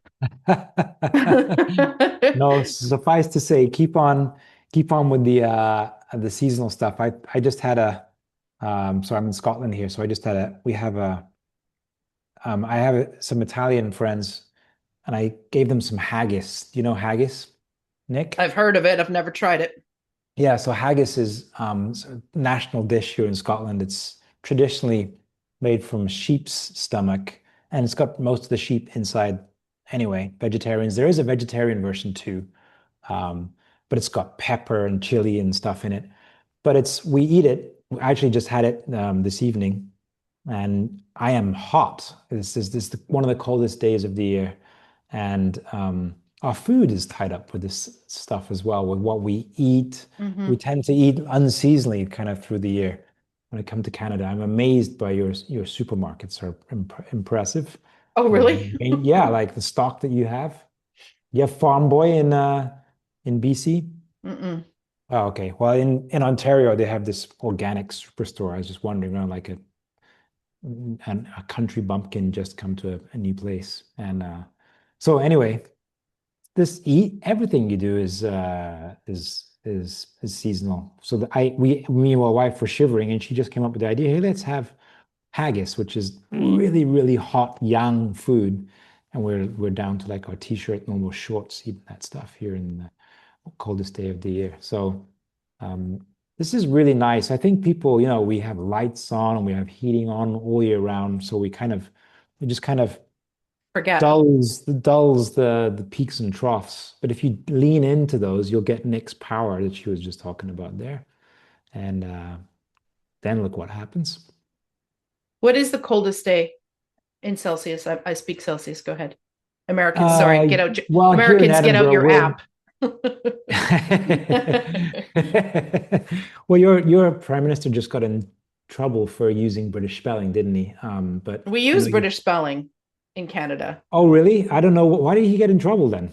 [SPEAKER 2] No, suffice to say, keep on with the seasonal stuff. I just had a so I'm in Scotland here, so I just had a we have a I have some Italian friends and I gave them some haggis. You know haggis, Nick?
[SPEAKER 1] I've heard of it. I've never tried it.
[SPEAKER 2] Yeah, so haggis is a national dish here in Scotland. It's traditionally made from sheep's stomach, and it's got most of the sheep inside anyway. Vegetarians, there is a vegetarian version too, but it's got pepper and chili and stuff in it. But we eat it. I actually just had it this evening, and I am hot. This is one of the coldest days of the year, and our food is tied up with this stuff as well, with what we eat. We
[SPEAKER 1] Mm-hmm.
[SPEAKER 2] tend to eat unseasonally kind of through the year. When I come to Canada, I'm amazed by your supermarkets are impressive.
[SPEAKER 1] Oh, really?
[SPEAKER 2] Yeah, like the stock that you have. You have Farm Boy in BC?
[SPEAKER 1] Mm-mm.
[SPEAKER 2] Oh, okay. Well, in Ontario, they have this organic superstore. I was just wandering around like a country bumpkin just come to a new place. And so anyway, this eat everything you do is seasonal. So me and my wife were shivering, and she just came up with the idea, hey, let's have haggis, which is really, really hot, young food. And we're down to like our t-shirt and almost shorts eating that stuff here in the coldest day of the year. So this is really nice. I think people, we have lights on and we have heating on all year round. So we just kind of
[SPEAKER 1] Forget.
[SPEAKER 2] dulls the peaks and troughs. But if you lean into those, you'll get Nick's power that she was just talking about there. And then look what happens.
[SPEAKER 1] What is the coldest day in Celsius? I speak Celsius. Go ahead. Americans, sorry, get out.
[SPEAKER 2] Well, here in
[SPEAKER 1] Americans, get out
[SPEAKER 2] Edinburgh,
[SPEAKER 1] your
[SPEAKER 2] we're
[SPEAKER 1] app.
[SPEAKER 2] well, your prime minister just got in trouble for using British spelling, didn't he? But
[SPEAKER 1] We
[SPEAKER 2] I know
[SPEAKER 1] use
[SPEAKER 2] you.
[SPEAKER 1] British spelling in Canada.
[SPEAKER 2] Oh, really? I don't know. Why did he get in trouble then?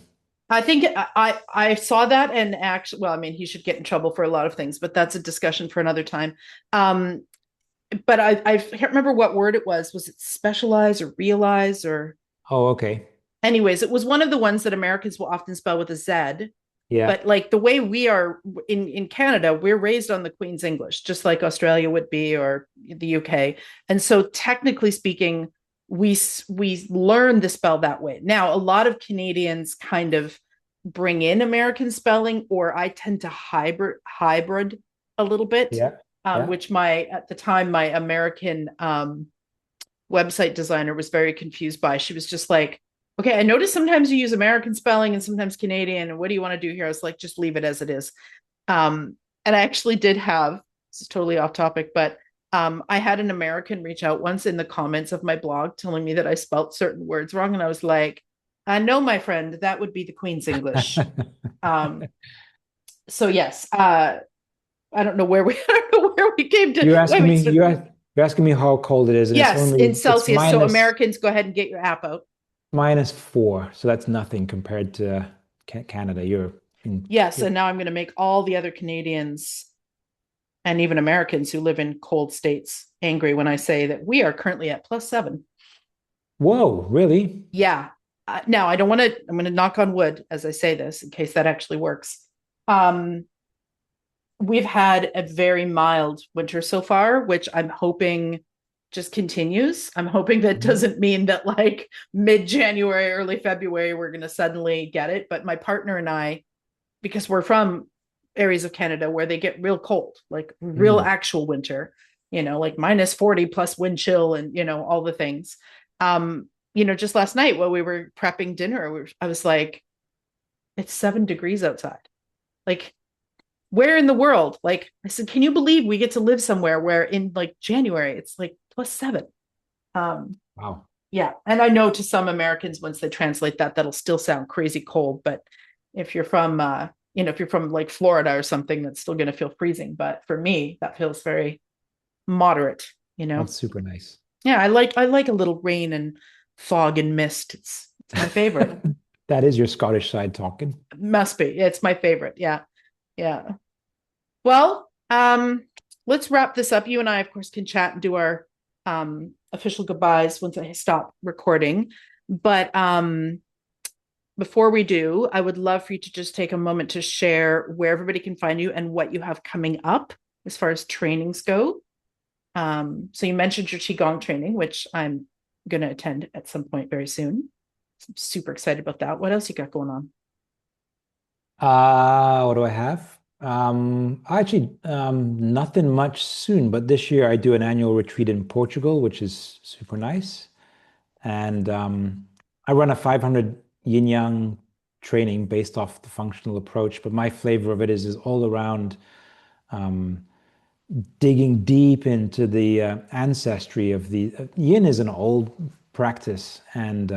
[SPEAKER 1] I think I saw that and actually, well, I mean, he should get in trouble for a lot of things, but that's a discussion for another time. Um, but I can't remember what word it was. Was it specialize or realize or
[SPEAKER 2] Oh, okay.
[SPEAKER 1] anyways, it was one of the ones that Americans will often spell with a Z.
[SPEAKER 2] Yeah.
[SPEAKER 1] But like the way we are in Canada, we're raised on the Queen's English, just like Australia would be or the UK. And so technically speaking, we learn the spell that way. Now, a lot of Canadians kind of bring in American spelling, or I tend to hybrid a little bit,
[SPEAKER 2] Yeah. Yeah.
[SPEAKER 1] which at the time my American website designer was very confused by. She was just like, okay, I noticed sometimes you use American spelling and sometimes Canadian. And what do you want to do here? I was like, just leave it as it is. And I actually did have, this is totally off topic, but I had an American reach out once in the comments of my blog telling me that I spelt certain words wrong. And I was like, no, my friend, that would be the Queen's English. Um, so yes, I don't know where we I don't know where we came to.
[SPEAKER 2] You're
[SPEAKER 1] Wait,
[SPEAKER 2] asking me, you're asking me how cold it is, and
[SPEAKER 1] yes, in
[SPEAKER 2] it's
[SPEAKER 1] Celsius. So Americans, go ahead and get your app out.
[SPEAKER 2] -4, so that's nothing compared to Canada.
[SPEAKER 1] Yes,
[SPEAKER 2] You're
[SPEAKER 1] and now I'm going to make all the other Canadians and even Americans who live in cold states angry when I say that we are currently at +7.
[SPEAKER 2] Whoa, really?
[SPEAKER 1] Yeah. Now I don't want to. I'm going to knock on wood as I say this in case that actually works. Um, we've had a very mild winter so far, which I'm hoping just continues. I'm hoping that
[SPEAKER 2] Mhm.
[SPEAKER 1] doesn't mean that like mid-January, early February, we're going to suddenly get it. But my partner and I, because we're from areas of Canada where they get real cold, like real
[SPEAKER 2] Mm.
[SPEAKER 1] actual winter, like -40 plus wind chill and, all the things. Just last night while we were prepping dinner, I was like, it's 7 degrees outside. Like, where in the world? Like, I said, can you believe we get to live somewhere where in like January it's like +7?
[SPEAKER 2] Wow.
[SPEAKER 1] Yeah. And I know to some Americans, once they translate that, that'll still sound crazy cold. But if you're from, if you're from like Florida or something, that's still going to feel freezing. But for me, that feels very moderate, you know?
[SPEAKER 2] That's super nice.
[SPEAKER 1] Yeah. I like a little rain and fog and mist. It's my favorite.
[SPEAKER 2] That is your Scottish side talking.
[SPEAKER 1] Must be. It's my favorite. Yeah. Yeah. Well, let's wrap this up. You and I, of course, can chat and do our official goodbyes once I stop recording. But before we do, I would love for you to just take a moment to share where everybody can find you and what you have coming up as far as trainings go. So you mentioned your Qigong training, which I'm going to attend at some point very soon. So I'm super excited about that. What else you got going on?
[SPEAKER 2] What do I have? Actually, nothing much soon, but this year I do an annual retreat in Portugal, which is super nice. And I run a 500 yin yang training based off the functional approach, but my flavor of it is all around um, digging deep into the ancestry of the yin is an old practice, and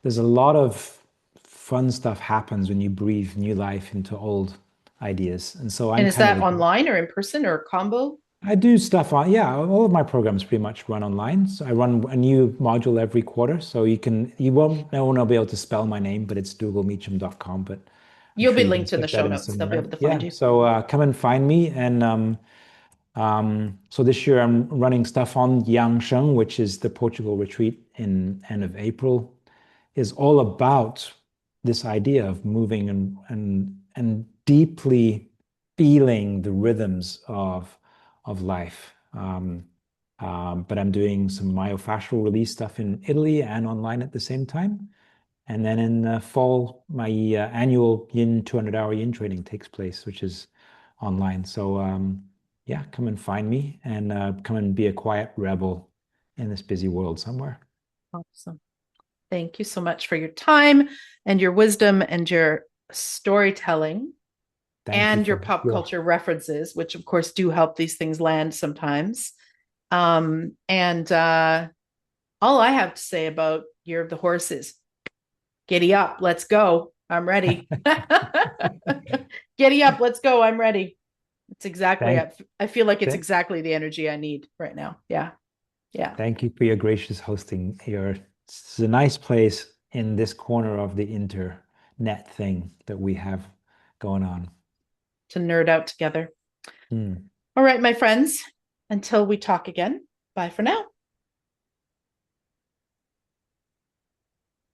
[SPEAKER 2] there's a lot of fun stuff happens when you breathe new life into old ideas. And so
[SPEAKER 1] And
[SPEAKER 2] I'm
[SPEAKER 1] is
[SPEAKER 2] kind of
[SPEAKER 1] that online or in person or a combo?
[SPEAKER 2] I do stuff on, yeah, all of my programs pretty much run online. So I run a new module every quarter. So you won't, no one will be able to spell my name, but it's dougalmeachem.com. But I'm
[SPEAKER 1] You'll
[SPEAKER 2] sure
[SPEAKER 1] be
[SPEAKER 2] you can
[SPEAKER 1] linked in the
[SPEAKER 2] stick
[SPEAKER 1] show
[SPEAKER 2] that in
[SPEAKER 1] notes. They'll be able
[SPEAKER 2] somewhere.
[SPEAKER 1] to find
[SPEAKER 2] Yeah.
[SPEAKER 1] you.
[SPEAKER 2] So come and find me. And so this year I'm running stuff on Yang Sheng, which is the Portugal retreat in end of April, is all about this idea of moving and deeply feeling the rhythms of life. But I'm doing some myofascial release stuff in Italy and online at the same time. And then in the fall, my annual Yin 200-hour Yin training takes place, which is online. So yeah, come and find me and come and be a quiet rebel in this busy world somewhere.
[SPEAKER 1] Awesome. Thank you so much for your time and your wisdom and your storytelling
[SPEAKER 2] Thank you
[SPEAKER 1] and your
[SPEAKER 2] for
[SPEAKER 1] pop
[SPEAKER 2] your
[SPEAKER 1] culture references, which of course do help these things land sometimes. And all I have to say about Year of the Horse is giddy up, let's go. I'm ready. Giddy up, let's go. I'm ready. It's exactly,
[SPEAKER 2] thank,
[SPEAKER 1] I feel like it's
[SPEAKER 2] thank
[SPEAKER 1] exactly the energy I need right now. Yeah. Yeah.
[SPEAKER 2] thank you for your gracious hosting. It's a nice place in this corner of the internet thing that we have going on.
[SPEAKER 1] To nerd out together.
[SPEAKER 2] Hmm.
[SPEAKER 1] All right, my friends, until we talk again, bye for now.